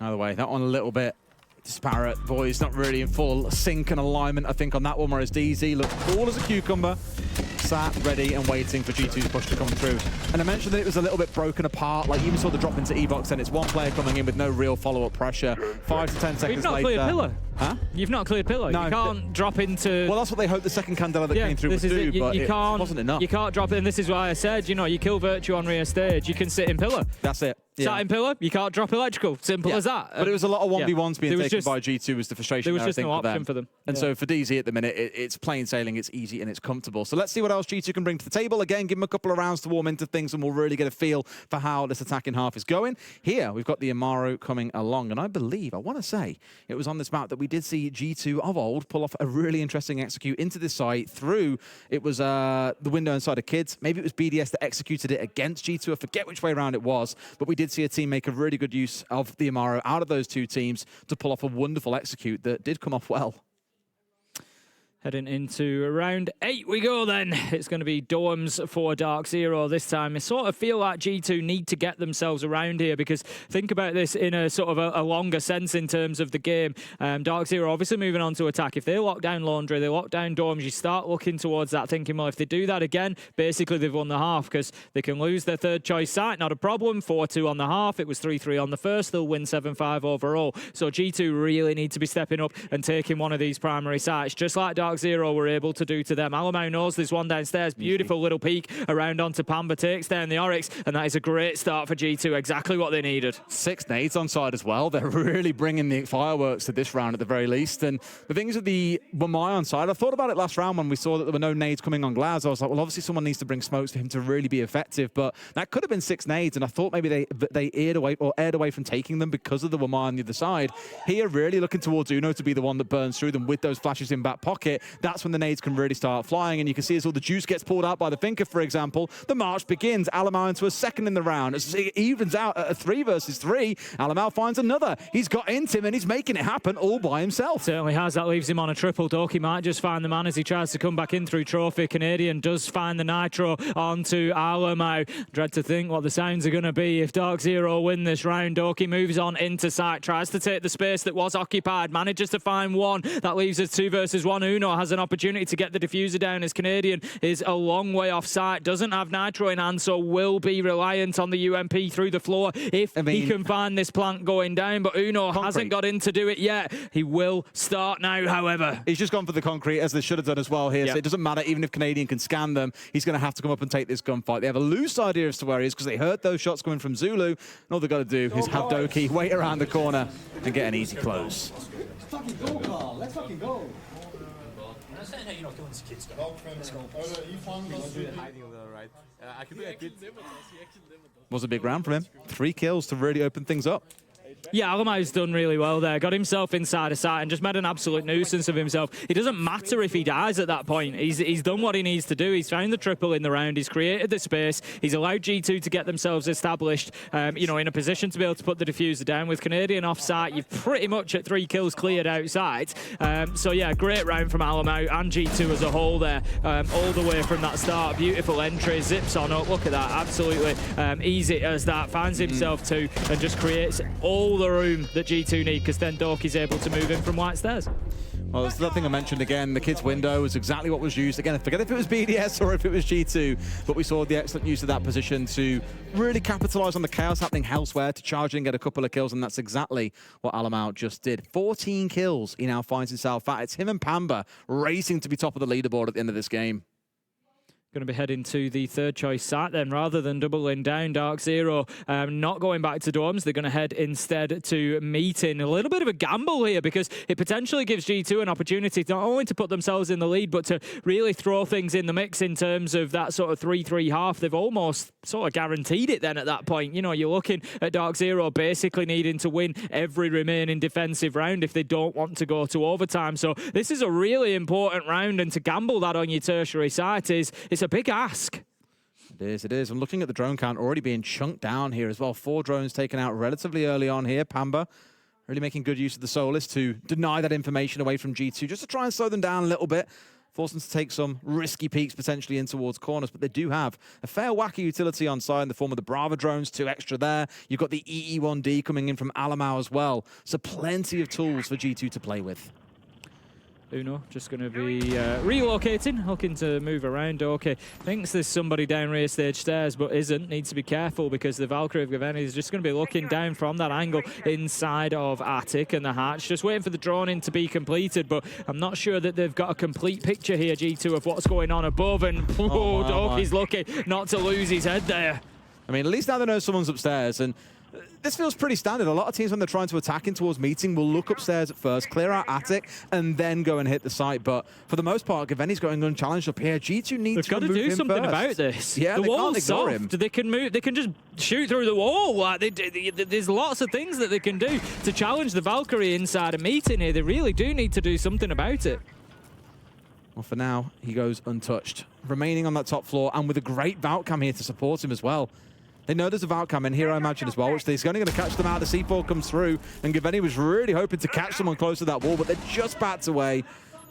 Either way, that one a little bit disparate. Boys not really in full sync and alignment, I think, on that one, whereas DZ looked cool as a cucumber, sat ready and waiting for G2's push to come through. And I mentioned that it was a little bit broken apart, like you even saw the drop into E-Box, and it's one player coming in with no real follow-up pressure. 5 to 10 seconds later. You've not cleared pillar. Huh? You've not cleared pillar. No, you can't drop into... Well, that's what they hoped the second Candela that came through would do, but it wasn't enough. You can't drop it, and this is why I said, you know, you kill Virtue on rear stage, you can sit in pillar. That's it. Yeah. Sat in pillar, you can't drop electrical. Simple as that. But it was a lot of 1v1s being taken by G2 was the frustration there was there, just I think, no option for them. And so for DZ at the minute, it's plain sailing, it's easy and it's comfortable. So let's see what else G2 can bring to the table. Again, give them a couple of rounds to warm into things and we'll really get a feel for how this attacking half is going. Here, we've got the Amaru coming along, and I believe, I want to say, it was on this map that we did see G2 of old pull off a really interesting execute into this site through, it was the window inside of Kids. Maybe it was BDS that executed it against G2. I forget which way around it was, but we did see a team make a really good use of the Amaru out of those two teams to pull off a wonderful execute that did come off well. Heading into round 8 we go then. It's going to be dorms for DarkZero this time. I sort of feel like G2 need to get themselves around here because think about this in a sort of a longer sense in terms of the game. DarkZero obviously moving on to attack. If they lock down Laundry, they lock down dorms, you start looking towards that thinking, well, if they do that again, basically they've won the half because they can lose their third choice site, not a problem. 4-2 on the half. It was 3-3 on the first. They'll win 7-5 overall. So G2 really need to be stepping up and taking one of these primary sites, just like DarkZero were able to do to them. Alamau knows this one downstairs. Beautiful little peek around onto Pamba, takes down the Oryx, and that is a great start for G2. Exactly what they needed. 6 nades on side as well. They're really bringing the fireworks to this round at the very least. And the things with the Wamai on side, I thought about it last round when we saw that there were no nades coming on Glaz. I was like, well, obviously someone needs to bring smokes for him to really be effective. But that could have been 6 nades, and I thought maybe they aired away from taking them because of the Wamai on the other side. Here, really looking towards Uno to be the one that burns through them with those flashes in back pocket. That's when the nades can really start flying, and you can see as all the juice gets pulled out by the Finker, for example, the march begins. Alamau into a second in the round. As it evens out at a 3 versus 3, Alamau finds another. He's got into him, and he's making it happen all by himself. Certainly has. That leaves him on a triple. Doki might just find the man as he tries to come back in through Trophy. Canadian does find the Nitro onto Alamau. Dread to think what the sounds are going to be if DarkZero win this round. Doki moves on into sight, tries to take the space that was occupied, manages to find one. That leaves us 2 versus 1. Uno has an opportunity to get the diffuser down as Canadian is a long way off site, doesn't have Nitro in hand, so will be reliant on the UMP through the floor if he can find this plant going down, but Uno hasn't got in to do it yet. He will start now, however. He's just gone for the concrete, as they should have done as well here, so it doesn't matter, even if Canadian can scan them, he's going to have to come up and take this gunfight. They have a loose idea as to where he is because they heard those shots coming from Zulu, and all they've got to do is have Doki wait around the corner and get an easy close. Let's fucking go, Carl. Let's fucking go. Was a big round from him. 3 kills to really open things up. Yeah, Alamau's done really well there. Got himself inside a site and just made an absolute nuisance of himself. It doesn't matter if he dies at that point. He's done what he needs to do. He's found the triple in the round. He's created the space. He's allowed G2 to get themselves established, you know, in a position to be able to put the diffuser down. With Canadian off site, you've pretty much at 3 kills cleared outside. So yeah, great round from Alamau and G2 as a whole there, all the way from that start. Beautiful entry, zips on up. Look at that, absolutely easy as that. Finds himself 2 and just creates all the room that G2 need, because then Dorky's able to move in from White Stairs. Well, that's the thing I mentioned again. The kids' window was exactly what was used. Again, I forget if it was BDS or if it was G2, but we saw the excellent use of that position to really capitalize on the chaos happening elsewhere, to charge in and get a couple of kills, and that's exactly what Alamau just did. 14 kills he now finds himself at. It's him and Pamba racing to be top of the leaderboard at the end of this game. Going to be heading to the third choice site then, rather than doubling down. DarkZero not going back to dorms. They're going to head instead to meeting. A little bit of a gamble here, because it potentially gives G2 an opportunity not only to put themselves in the lead, but to really throw things in the mix in terms of that sort of 3-3 half. They've almost sort of guaranteed it then at that point. You know, you're looking at DarkZero basically needing to win every remaining defensive round if they don't want to go to overtime. So this is a really important round, and to gamble that on your tertiary site it's a big ask. It is. I'm looking at the drone count already being chunked down here as well. 4 drones taken out relatively early on here. Pamba really making good use of the Solus to deny that information away from G2, just to try and slow them down a little bit, force them to take some risky peeks potentially in towards corners. But they do have a fair whack of utility on side in the form of the Brava drones, 2 extra there. You've got the EE1D coming in from Alamau as well. So plenty of tools for G2 to play with. Uno just going to be relocating, looking to move around. Okay, thinks there's somebody down rear stage stairs, but isn't. Needs to be careful, because the Valkyrie of Gaveni is just going to be looking down from that angle inside of Attic and the hatch, just waiting for the drone in to be completed. But I'm not sure that they've got a complete picture here, G2, of what's going on above. And Dorky's lucky not to lose his head there. I mean, at least now they know someone's upstairs, and this feels pretty standard. A lot of teams, when they're trying to attack in towards meeting, will look upstairs at first, clear out Attic, and then go and hit the site. But for the most part, Gaveni's going unchallenged up here. G2 needs to do something about this. Yeah, the wall's ignore him. soft. They can move. They can just shoot through the wall. Like there's lots of things that they can do to challenge the Valkyrie inside a meeting here. They really do need to do something about it. Well, for now, he goes untouched, remaining on that top floor, and with a great Valcam here to support him as well. They know there's a Valcam in here, I imagine, as well, which they're only going to catch them out. The C4 comes through, and Gaveni was really hoping to catch someone close to that wall, but they're just backed away.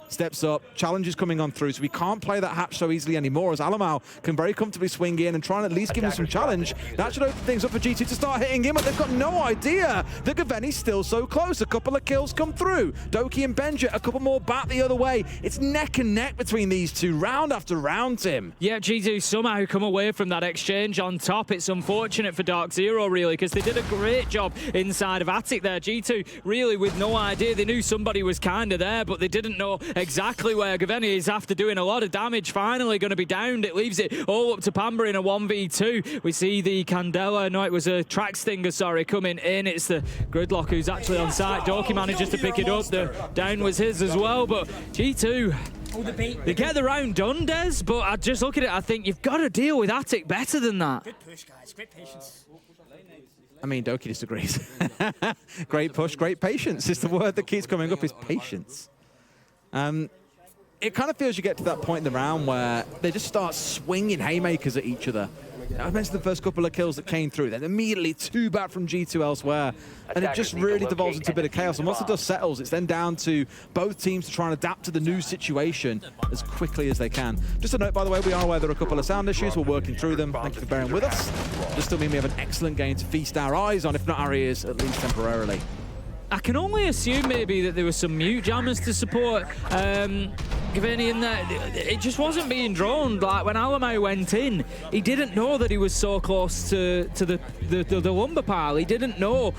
Steps up, challenges coming on through, so we can't play that hatch so easily anymore, as Alamau can very comfortably swing in and try and at least give him some challenge. That should open things up for G2 to start hitting him, but they've got no idea that Gaveni's still so close. A couple of kills come through. Doki and Benja, a couple more back the other way. It's neck and neck between these two, round after round, Tim. Yeah, G2 somehow come away from that exchange on top. It's unfortunate for DarkZero, really, because they did a great job inside of Attic there. G2 really with no idea. They knew somebody was kind of there, but they didn't know exactly where. Gaveni is, after doing a lot of damage, finally going to be downed. It leaves it all up to Pamba in a 1v2. We see the Candela, no, it was a Track Stinger, sorry, coming in. It's the Gridlock who's actually on site. Dorky manages to pick it up. The down was his as well, but G2, they get the round done, Des, but I just look at it, I think you've got to deal with Attic better than that. Good push, guys. Great patience. I mean, Doki disagrees. Great push, great patience is the word that keeps coming up, is patience. It kind of feels you get to that point in the round where they just start swinging haymakers at each other. I mentioned the first couple of kills that came through, then immediately 2 back from G2 elsewhere, and it just really devolves into a bit of chaos. And once the dust settles, it's then down to both teams to try and adapt to the new situation as quickly as they can. Just a note, by the way, we are aware there are a couple of sound issues. We're working through them. Thank you for bearing with us. Does still mean we have an excellent game to feast our eyes on, if not our ears, at least temporarily. I can only assume maybe that there were some mute jammers to support Gaveni in there. It just wasn't being droned. Like when Alamau went in, he didn't know that he was so close to the lumber pile. He didn't know,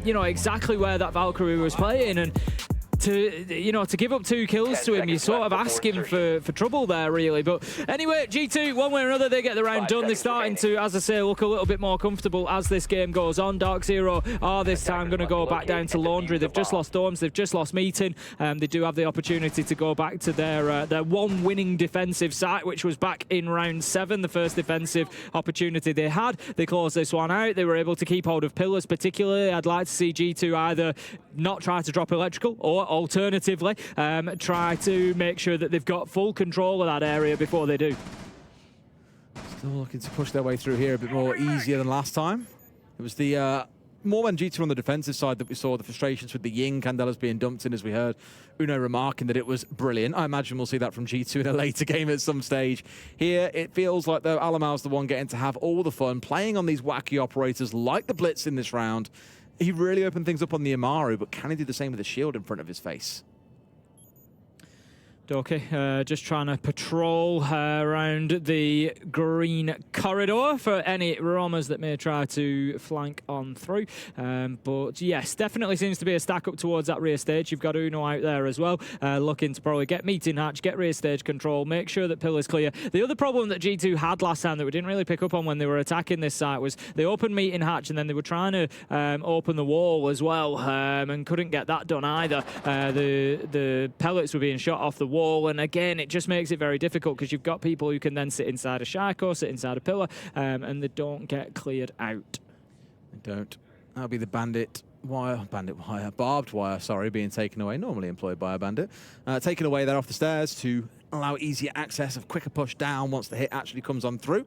you know, exactly where that Valkyrie was playing. And to give up 2 kills to him, you're sort of asking for trouble there, really. But anyway, G2, one way or another, they get the round done. They're starting to, as I say, look a little bit more comfortable as this game goes on. DarkZero are this time going to go back down to Laundry. They've just lost Dorms, they've just lost Meeting. They do have the opportunity to go back to their one winning defensive site, which was back in round 7, the first defensive opportunity they had. They closed this one out. They were able to keep hold of pillars, particularly. I'd like to see G2 either not try to drop electrical or alternatively try to make sure that they've got full control of that area before they do. Still looking to push their way through here a bit more easier than last time. It was the more when G2 on the defensive side that we saw the frustrations with the Ying Candelas being dumped in, as we heard Uno remarking that it was brilliant. I imagine we'll see that from G2 in a later game at some stage. Here, it feels like though Alamal's the one getting to have all the fun, playing on these wacky operators like the Blitz in this round. He really opened things up on the Amaru, but can he do the same with the shield in front of his face? Doki just trying to patrol around the green corridor for any roamers that may try to flank on through. But yes, definitely seems to be a stack up towards that rear stage. You've got Uno out there as well, looking to probably get Meeting Hatch, get rear stage control, make sure that Pillar's clear. The other problem that G2 had last time that we didn't really pick up on when they were attacking this site was they opened Meeting Hatch and then they were trying to open the wall as well, and couldn't get that done either. The pellets were being shot off the wall, and again it just makes it very difficult because you've got people who can then sit inside a Shaiko, sit inside a pillar, and they don't get cleared out. They don't. That'll be the barbed wire, sorry, being taken away, normally employed by a bandit. Taken away there off the stairs to allow easier access, of quicker push down once the hit actually comes on through.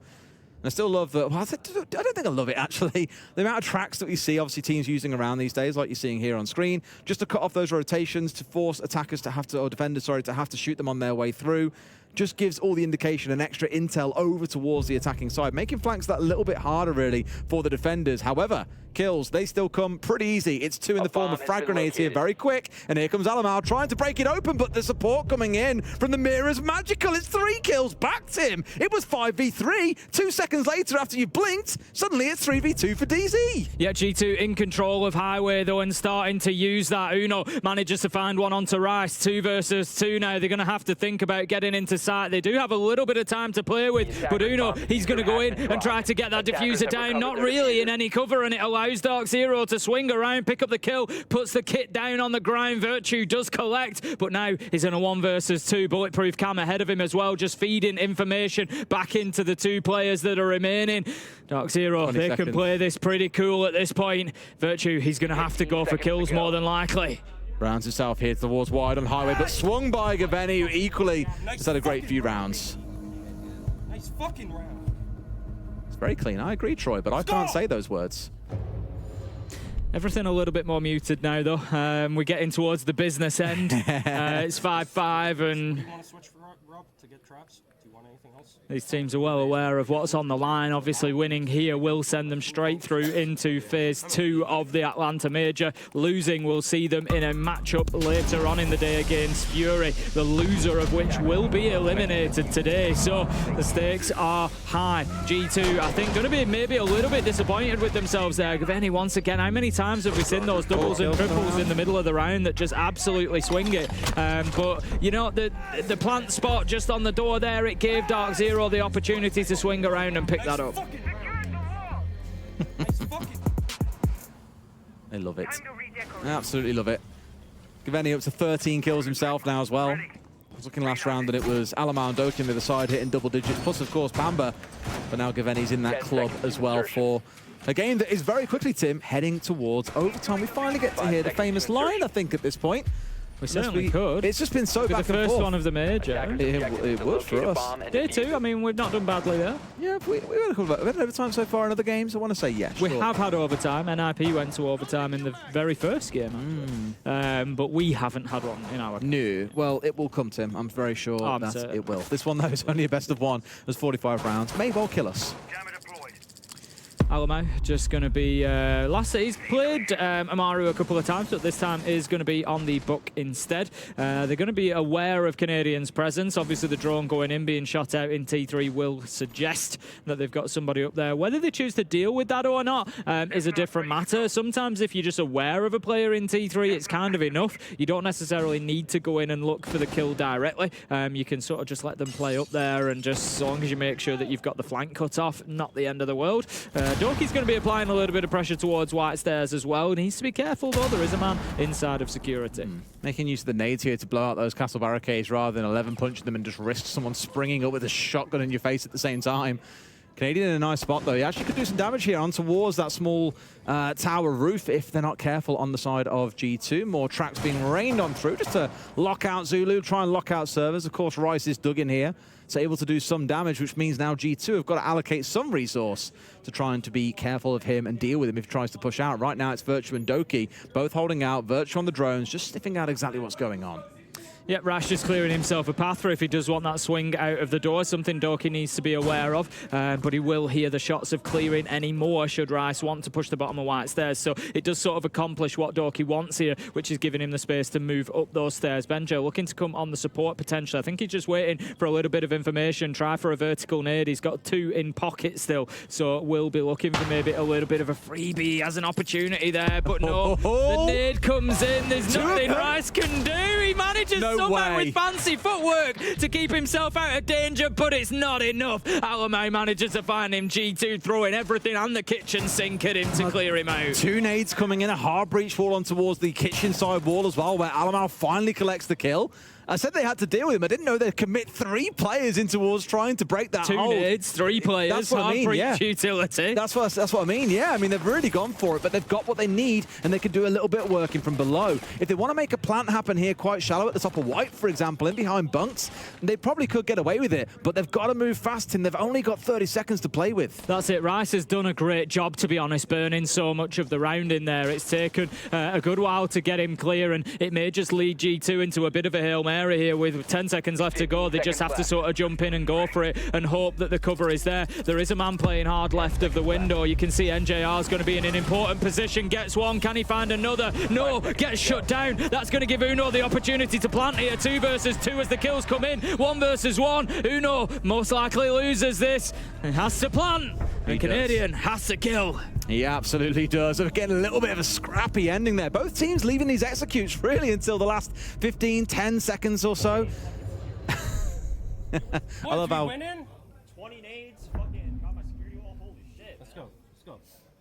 And I still love the, well, I don't think I love it actually, the amount of tracks that we see obviously teams using around these days, like you're seeing here on screen, just to cut off those rotations, to force attackers to have to, or defenders, sorry, to have to shoot them on their way through. Just gives all the indication and extra intel over towards the attacking side, making flanks that a little bit harder really for the defenders. However, kills, they still come pretty easy. It's 2 in the form of frag grenades here, very quick. And here comes Alamal trying to break it open, but the support coming in from the mirror's magical. It's 3 kills back to him. It was 5v3. 2 seconds later after you blinked, suddenly it's 3v2 for DZ. Yeah, G2 in control of Highway though and starting to use that. Uno manages to find one onto Rice. 2 versus 2 now. They're going to have to think about getting into sight. They do have a little bit of time to play with, but Uno, he's going to go in and try to get that diffuser down. Not really in any cover, and it allows DarkZero to swing around, pick up the kill, puts the kit down on the ground. Virtue does collect, but now he's in a 1 versus 2. Bulletproof Cam ahead of him as well, just feeding information back into the 2 players that are remaining. DarkZero, they can play this pretty cool at this point. Virtue, he's going to have to go for kills more than likely. Rounds himself here towards wide on Highway, but swung by Gaveni, who equally just had a great few rounds. Nice fucking round. It's very clean. I agree, Troy, but I can't say those words. Everything a little bit more muted now, though. We're getting towards the business end. It's 5-5, and Do you want to switch for Rob to get traps? Do you want anything else? these teams are well aware of what's on the line. Obviously, winning here will send them straight through into Phase 2 of the Atlanta Major. Losing will see them in a matchup later on in the day against Fury, the loser of which will be eliminated today. So the stakes are high. G2, I think, going to be maybe a little bit disappointed with themselves there. Gaveni, once again, how many times have we seen those doubles and triples in the middle of the round that just absolutely swing it? But, you know, the plant spot just on the door there, it gave DarkZero the opportunity to swing around and pick that up. They love it. Absolutely love it. Gaveni up to 13 kills himself now as well. I was looking last round that it was Alamal and Doki on the other side hitting double digits, plus of course Bamba. But now Gaveni's in that club as well for a game that is very quickly, Tim, heading towards overtime. We finally get to hear the famous line, I think, at this point. We certainly could. It's just been so back and forth. The first one of the major. It would for us. Day 2, I mean, we've not done badly there. Yeah, we had overtime so far in other games. I want to say yes. We have had overtime. NIP went to overtime in the very first game, but we haven't had one in our. No. Well, it will come, Tim. I'm very sure that it will. This one, though, is only a best of 1. There's 45 rounds. May well kill us. Alamo just going to be last. He's played Amaru a couple of times, but this time is going to be on the book instead. They're going to be aware of Canadian's presence. Obviously, the drone going in, being shot out in T3 will suggest that they've got somebody up there. Whether they choose to deal with that or not is a different matter. Sometimes if you're just aware of a player in T3, it's kind of enough. You don't necessarily need to go in and look for the kill directly. You can sort of just let them play up there, and just as long as you make sure that you've got the flank cut off, not the end of the world. Doki's going to be applying a little bit of pressure towards White Stairs as well. Needs to be careful though, there is a man inside of security. Making use of the nades here to blow out those castle barricades rather than 11 punching them and just risk someone springing up with a shotgun in your face at the same time. Canadian in a nice spot though. He actually could do some damage here on towards that small tower roof if they're not careful on the side of G2. More tracks being rained on through just to lock out Zulu, try and lock out servers. Of course, Rice is dug in here, so able to do some damage, which means now G2 have got to allocate some resource to trying to be careful of him and deal with him if he tries to push out. Right now it's Virtue and Doki both holding out. Virtue on the drones, just sniffing out exactly what's going on. Yep, Rash just clearing himself a path for if he does want that swing out of the door, something Doki needs to be aware of, but he will hear the shots of clearing any more should Rice want to push the bottom of White Stairs, so it does sort of accomplish what Doki wants here, which is giving him the space to move up those stairs. Benjo looking to come on the support potential. I think he's just waiting for a little bit of information, try for a vertical nade. He's got 2 in pocket still, so we'll be looking for maybe a little bit of a freebie. He has an opportunity there, but no, the nade comes in. There's nothing Rice can do. He manages somehow with fancy footwork to keep himself out of danger, but it's not enough. Alamo manages to find him. G2 throwing everything and the kitchen sink at him to clear him out. 2 nades coming in, a hard breach fall on towards the kitchen side wall as well, where Alamo finally collects the kill. I said they had to deal with him. I didn't know they'd commit 3 players in towards trying to break that 2 hold. nades, 3 players, That's what I mean, breach yeah. utility. That's what I mean, yeah. I mean, they've really gone for it, but they've got what they need, and they can do a little bit of working from below. If they want to make a plant happen here quite shallow at the top of White, for example, in behind bunks, they probably could get away with it, but they've got to move fast, and they've only got 30 seconds to play with. That's it. Rice has done a great job, to be honest, burning so much of the round in there. It's taken a good while to get him clear, and it may just lead G2 into a bit of a Hail Mary here with 10 seconds left to go. They just have to sort of jump in and go for it and hope that the cover is there. There is a man playing hard left of the window. You can see NJR is going to be in an important position. Gets one. Can he find another? No. Gets shut down. That's going to give Uno the opportunity to plant here. 2 versus 2 as the kills come in. 1 versus 1. Uno most likely loses this and has to plant. The Canadian has to kill. He absolutely does. We're getting a little bit of a scrappy ending there. Both teams leaving these executes really until the last 15, 10 seconds or so. I love how... 20 nades, fucking got my security wall, holy shit. Let's go, let's go.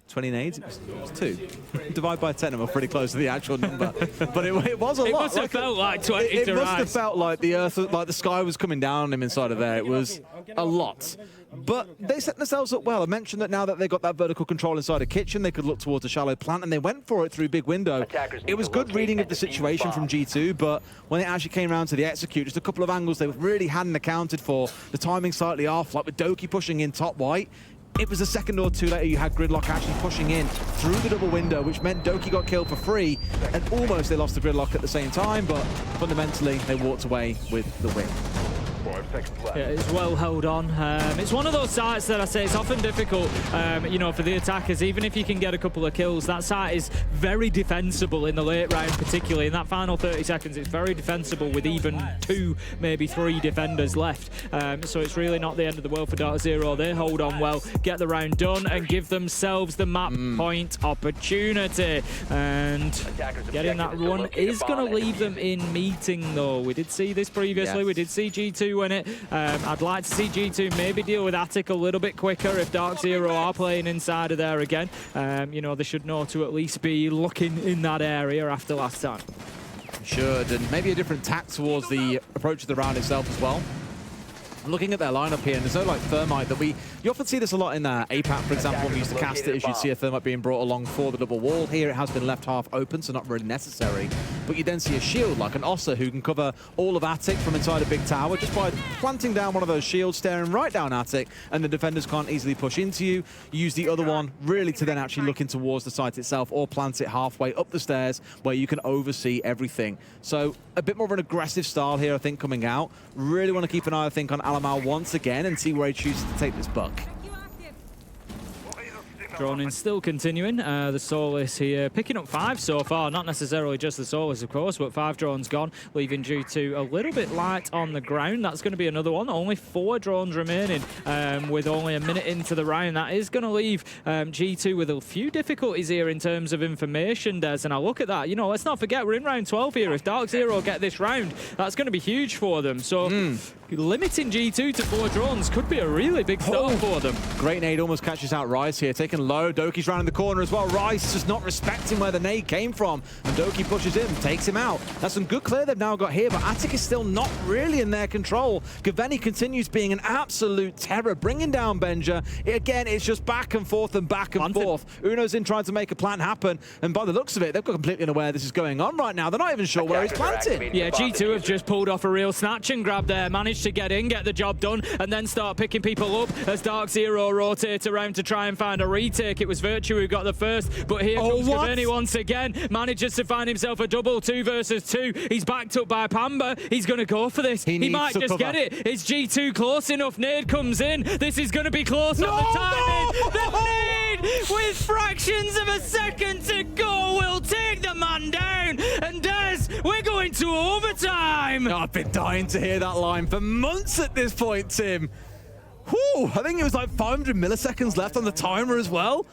20 nades? It was 2. Divide by 10 and we're pretty close to the actual number. But it was a lot. It must have felt like 20 It to must Rice. have felt like the earth, like the sky was coming down on him inside of there. It was a lot. But they set themselves up well. I mentioned that now that they got that vertical control inside a kitchen, they could look towards a shallow plant, and they went for it through big window. It was good reading of the situation from G2, but when it actually came around to the execute, just a couple of angles they really hadn't accounted for. The timing slightly off, like with Doki pushing in top White. It was a second or 2 later you had Gridlock actually pushing in through the double window, which meant Doki got killed for free, and almost they lost the Gridlock at the same time, but fundamentally they walked away with the win. Yeah, it's well held on. It's one of those sites that I say it's often difficult, you know, for the attackers. Even if you can get a couple of kills, that site is very defensible in the late round, particularly in that final 30 seconds. It's very defensible with even 2, maybe 3 defenders left. So it's really not the end of the world for DarkZero. They hold on well, get the round done, and give themselves the map point opportunity. And getting that run is going to leave them in meeting, though. We did see this previously. Yes. We did see G2 win it. I'd like to see G2 maybe deal with Attic a little bit quicker if DarkZero are playing inside of there again. You know, they should know to at least be looking in that area after last time. Should, and maybe a different tack towards the approach of the round itself as well. Looking at their lineup here, and there's no like thermite that you often see this a lot in APAT, for example, when we used to cast it, as you'd see a thermite being brought along for the double wall. Here it has been left half open, so not really necessary. But you then see a shield like an Ossa who can cover all of Attic from inside a big tower just by planting down one of those shields, staring right down Attic, and the defenders can't easily push into you. You use the other one really to then actually look in towards the site itself, or plant it halfway up the stairs where you can oversee everything. So a bit more of an aggressive style here, I think, coming out. Really want to keep an eye, I think, on Alamal once again and see where he chooses to take this buck. Droning still continuing. The Soulless here picking up 5 so far. Not necessarily just the Soulless, of course, but 5 drones gone, leaving G2 a little bit light on the ground. That's going to be another one. Only 4 drones remaining with only a minute into the round. That is going to leave G2 with a few difficulties here in terms of information, Des. And I look at that. You know, let's not forget we're in round 12 here. If DarkZero get this round, that's going to be huge for them. So limiting G2 to 4 drones could be a really big start for them. Great nade almost catches out Rice here, taken low. Doki's round the corner as well. Rice just not respecting where the nade came from. And Doki pushes in, takes him out. That's some good clear they've now got here, but Attic is still not really in their control. Gaveni continues being an absolute terror, bringing down Benja. Again, it's just back and forth and back and forth. Uno's in trying to make a plan happen, and by the looks of it, they've got completely unaware this is going on right now. They're not even sure where he's planted. Yeah, G2 have just pulled off a real snatch and grab there, managed to get in, get the job done, and then start picking people up as DarkZero rotate around to try and find a retake. It was Virtue who got the first, but here comes Gaveni once again, manages to find himself a double 2 versus 2. He's backed up by Pamba. He's going to go for this. He might just get it. Is G2 close enough? Nade comes in. This is going to be close on the timing. The nade with fractions of a second to go will take the man down. And Des, we're going to overtime. I've been dying to hear that line for months at this point, Tim. Whew, I think it was like 500 milliseconds left on the timer as well.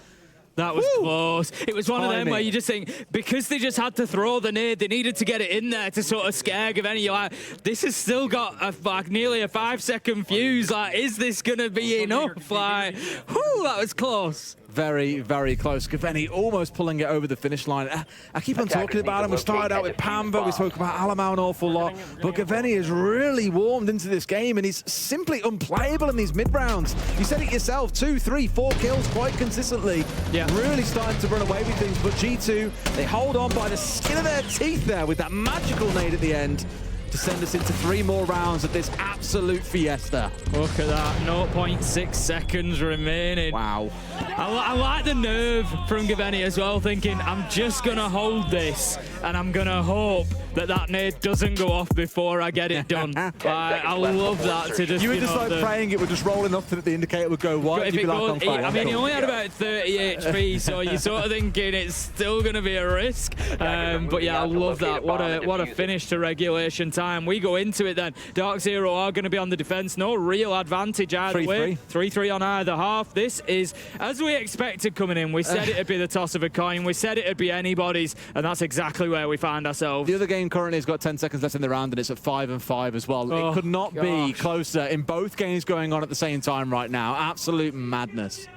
That was close. It was one of them where you just think, because they just had to throw the nade, they needed to get it in there to sort of scare Gaveni. You're like, this has still got like nearly a 5-second fuse. Like, is this going to be enough? Like, whew, that was close. Very, very close. Gaveni almost pulling it over the finish line. I keep on talking about him. We started out with Pamba. We spoke about Alamau an awful lot. But Gaveni is really warmed into this game, and he's simply unplayable in these mid-rounds. You said it yourself, 2, 3, 4 kills quite consistently. Yeah. Really starting to run away with things. But G2, they hold on by the skin of their teeth there with that magical nade at the end to send us into 3 more rounds of this absolute fiesta. Look at that, 0.6 seconds remaining. Wow. I like the nerve from Gaveni as well, thinking, I'm just going to hold this, and I'm going to hope that that nade doesn't go off before I get it done. I love that. To just, you were just like praying it would just roll enough that the indicator would go white. You'd be like on fire. I mean, he only had about 30 HP, so you're sort of thinking it's still going to be a risk. But yeah, I love that. What a finish to regulation time. We go into it then. DarkZero are going to be on the defense. No real advantage either way. 3-3 on either half. This is, as we expected coming in, we said it'd be the toss of a coin. We said it'd be anybody's, and that's exactly where we find ourselves. The other game currently has got 10 seconds left in the round, and it's at 5-5 as well. It could not be closer in both games going on at the same time right now. Absolute madness.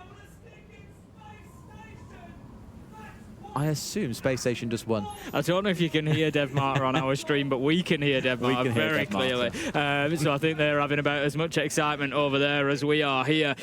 I assume Space Station just won. I don't know if you can hear DevMarter on our stream, but we can hear DevMarter very clearly. So I think they're having about as much excitement over there as we are here,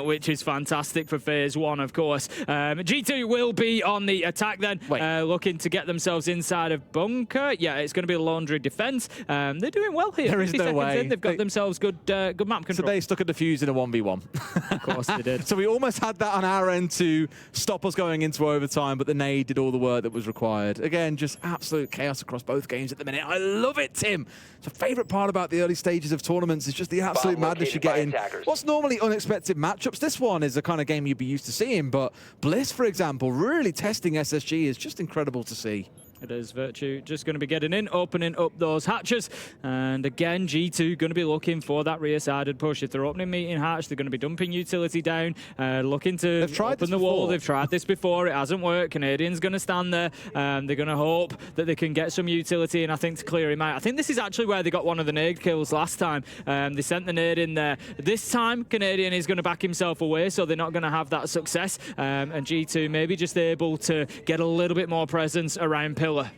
which is fantastic for Phase 1, of course. G2 will be on the attack then, looking to get themselves inside of bunker. Yeah, it's going to be a laundry defense. They're doing well here. There is no way. They've got themselves good map control. So they stuck a defuse in a 1v1. Of course they did. So we almost had that on our end to stop us going into overtime, but the nade did all the work that was required. Again, just absolute chaos across both games at the minute. I love it, Tim. It's a favourite part about the early stages of tournaments is just the absolute madness you get in. What's normally unexpected matchups? This one is the kind of game you'd be used to seeing, but Bliss, for example, really testing SSG is just incredible to see. It is Virtue just going to be getting in, opening up those hatches. And again, G2 going to be looking for that rear-sided push. If they're opening meeting hatch, they're going to be dumping utility down, looking to open the wall. They've tried this before. It hasn't worked. Canadian's going to stand there. They're going to hope that they can get some utility, and I think to clear him out. I think this is actually where they got one of the nade kills last time. They sent the nade in there. This time, Canadian is going to back himself away, so they're not going to have that success. And G2 maybe just able to get a little bit more presence around Pillar.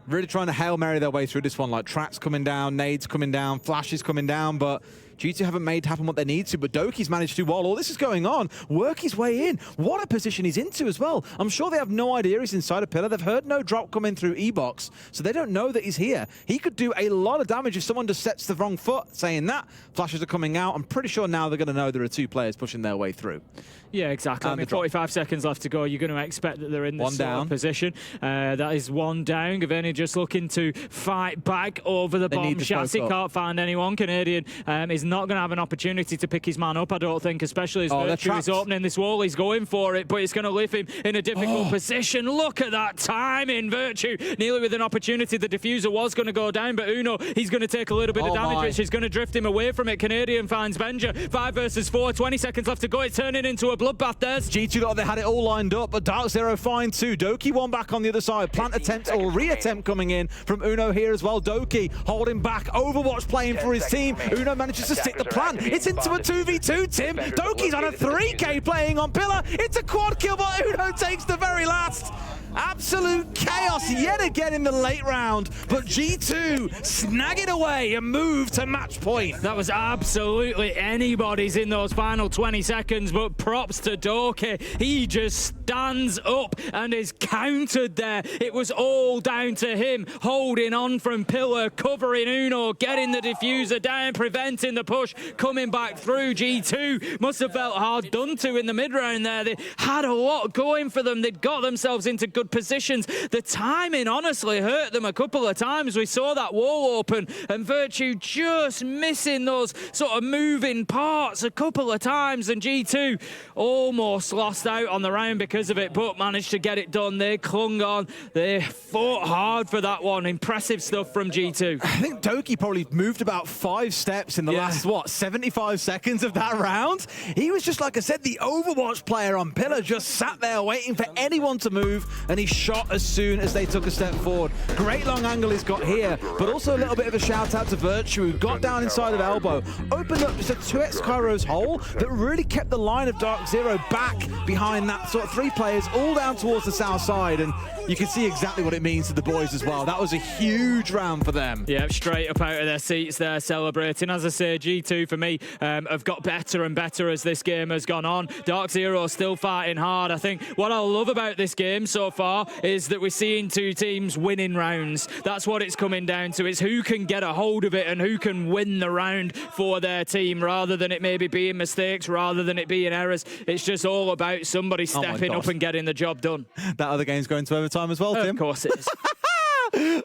Really trying to Hail Mary their way through this one, like tracks coming down, nades coming down, flashes coming down, but G2 haven't made happen what they need to, but Doki's managed to, while all this is going on, work his way in. What a position he's into as well. I'm sure they have no idea he's inside a pillar. They've heard no drop come in through E-Box, so they don't know that he's here. He could do a lot of damage if someone just sets the wrong foot. Saying that, flashes are coming out. I'm pretty sure now they're going to know there are 2 players pushing their way through. Yeah, exactly. I mean, 45 seconds left to go. You're going to expect that they're in this sort of position. That is 1 down. Gaveni just looking to fight back over the bomb chassis. Can't find anyone. Canadian is not going to have an opportunity to pick his man up, I don't think, especially as Virtue is trapped. opening this wall. He's going for it, but it's going to leave him in a difficult position. Look at that timing. Virtue nearly with an opportunity. The diffuser was going to go down, but Uno, he's going to take a little bit of damage, which is going to drift him away from it. Canadian finds Benja. 5 versus 4, 20 seconds left to go. It's turning into a bloodbath. There's G2 thought they had it all lined up, but DarkZero find 2. Doki one back on the other side. Plant attempt or re-attempt coming in from Uno here as well. Doki holding back. Overwatch playing for his team. Uno manages to stick the plan. It's into a 2v2, Tim. Doki's on a 3K playing on Pillar. It's a quad kill, but Uno takes the very last. Absolute chaos yet again in the late round, but G2 snag it away and move to match point. That was absolutely anybody's in those final 20 seconds, but props to Doki. He just stands up and is countered there. It was all down to him, holding on from Pillar, covering Uno, getting the diffuser down, preventing the push, coming back through. G2 must have felt hard done to in the mid-round there. They had a lot going for them. They'd got themselves into good positions. The timing honestly hurt them a couple of times. We saw that wall open and Virtue just missing those sort of moving parts a couple of times, and G2 almost lost out on the round because of it, but managed to get it done. They clung on. They fought hard for that one. Impressive stuff from G2. I think Doki probably moved about 5 steps in the last, 75 seconds of that round. He was just, like I said, the Overwatch player on Pillar, just sat there waiting for anyone to move, and he shot as soon as they took a step forward. Great long angle he's got here, but also a little bit of a shout out to Virtue, who got down inside of elbow, opened up just a 2x Kairos hole that really kept the line of DarkZero back behind that sort of 3 players all down towards the south side, and you can see exactly what it means to the boys as well. That was a huge round for them. Yeah, straight up out of their seats there, celebrating. As I say, G2 for me have got better and better as this game has gone on. DarkZero still fighting hard. I think what I love about this game so far is that we're seeing 2 teams winning rounds. That's what it's coming down to. It's who can get a hold of it and who can win the round for their team, rather than it maybe being mistakes, rather than it being errors. It's just all about somebody stepping up and getting the job done. That other game's going to overtime as well, Tim. Of course it is.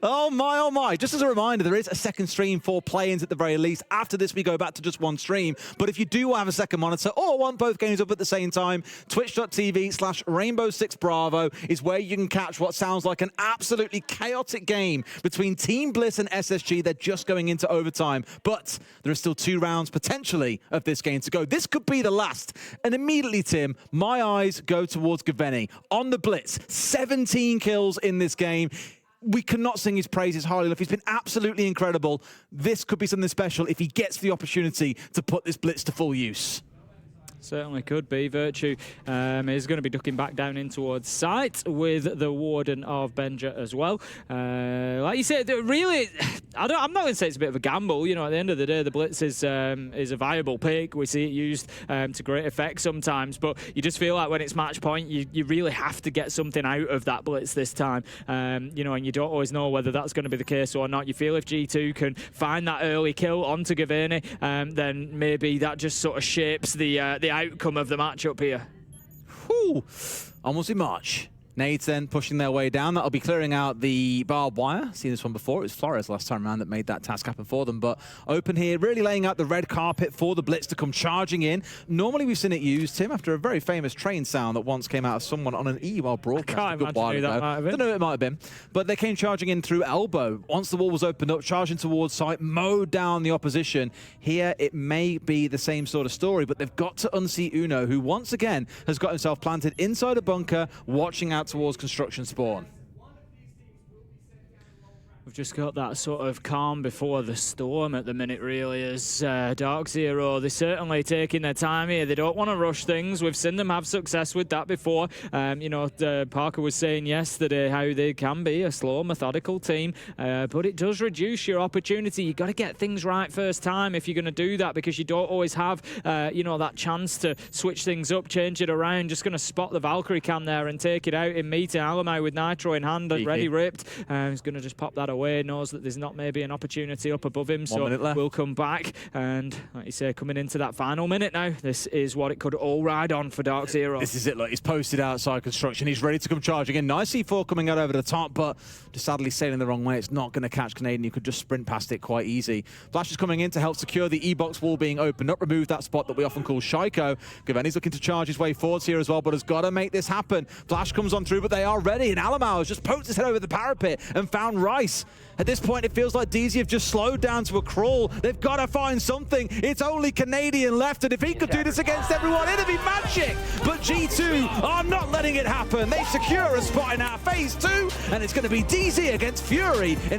Oh my, oh my. Just as a reminder, there is a second stream for play-ins at the very least. After this, we go back to just 1 stream. But if you do have a second monitor or want both games up at the same time, twitch.tv/Rainbow6Bravo is where you can catch what sounds like an absolutely chaotic game between Team Bliss and SSG. They're just going into overtime, but there are still 2 rounds potentially of this game to go. This could be the last. And immediately, Tim, my eyes go towards Gaveni on the Blitz. 17 kills in this game. We cannot sing his praises highly enough. He's been absolutely incredible. This could be something special if he gets the opportunity to put this Blitz to full use. Certainly could be. Virtue is going to be ducking back down in towards site with the Warden of Benja as well. Like you said, really, I'm not going to say it's a bit of a gamble. You know, at the end of the day, the Blitz is a viable pick. We see it used to great effect sometimes, but you just feel like when it's match point, you really have to get something out of that Blitz this time. You know, and you don't always know whether that's going to be the case or not. You feel if G2 can find that early kill onto Gaveni, then maybe that just sort of shapes the outcome of the matchup here. Whew. Almost in March. Nades then pushing their way down. That'll be clearing out the barbed wire. Seen this one before. It was Flores last time around that made that task happen for them. But open here, really laying out the red carpet for the Blitz to come charging in. Normally we've seen it used, Tim, after a very famous train sound that once came out of someone on an EUL broadcast a good while ago. I don't know who it might have been. But they came charging in through elbow. Once the wall was opened up, charging towards site, mowed down the opposition. Here it may be the same sort of story, but they've got to unseat Uno, who once again has got himself planted inside a bunker, watching out towards construction spawn. We've just got that sort of calm before the storm at the minute, really, as DarkZero, they're certainly taking their time here. They don't want to rush things. We've seen them have success with that before. You know, Parker was saying yesterday how they can be a slow, methodical team, but it does reduce your opportunity. You've got to get things right first time if you're going to do that, because you don't always have, you know, that chance to switch things up, change it around. Just going to spot the Valkyrie cam there and take it out in meeting Alamau with Nitro in hand and ready ripped. He's going to just pop that away. away, knows that there's not maybe an opportunity up above him, 1 minute so left. we'll come back. And like you say, coming into that final minute now, this is what it could all ride on for DarkZero. This is it, look, he's posted outside construction. He's ready to come charging in. Nice C4 coming out over the top, but just sadly sailing the wrong way. It's not going to catch Canadian. You could just sprint past it quite easy. Flash is coming in to help secure the E-box wall being opened up, remove that spot that we often call Shaiko. Gaveni's looking to charge his way forwards here as well, but has got to make this happen. Flash comes on through, but they are ready, and Alamau has just poked his head over the parapet and found Rice. At this point, it feels like DZ have just slowed down to a crawl. They've got to find something. It's only Canadian left, and if he could do this against everyone, it'd be magic. But G2 are not letting it happen. They secure a spot in our phase 2, and it's going to be DZ against Fury.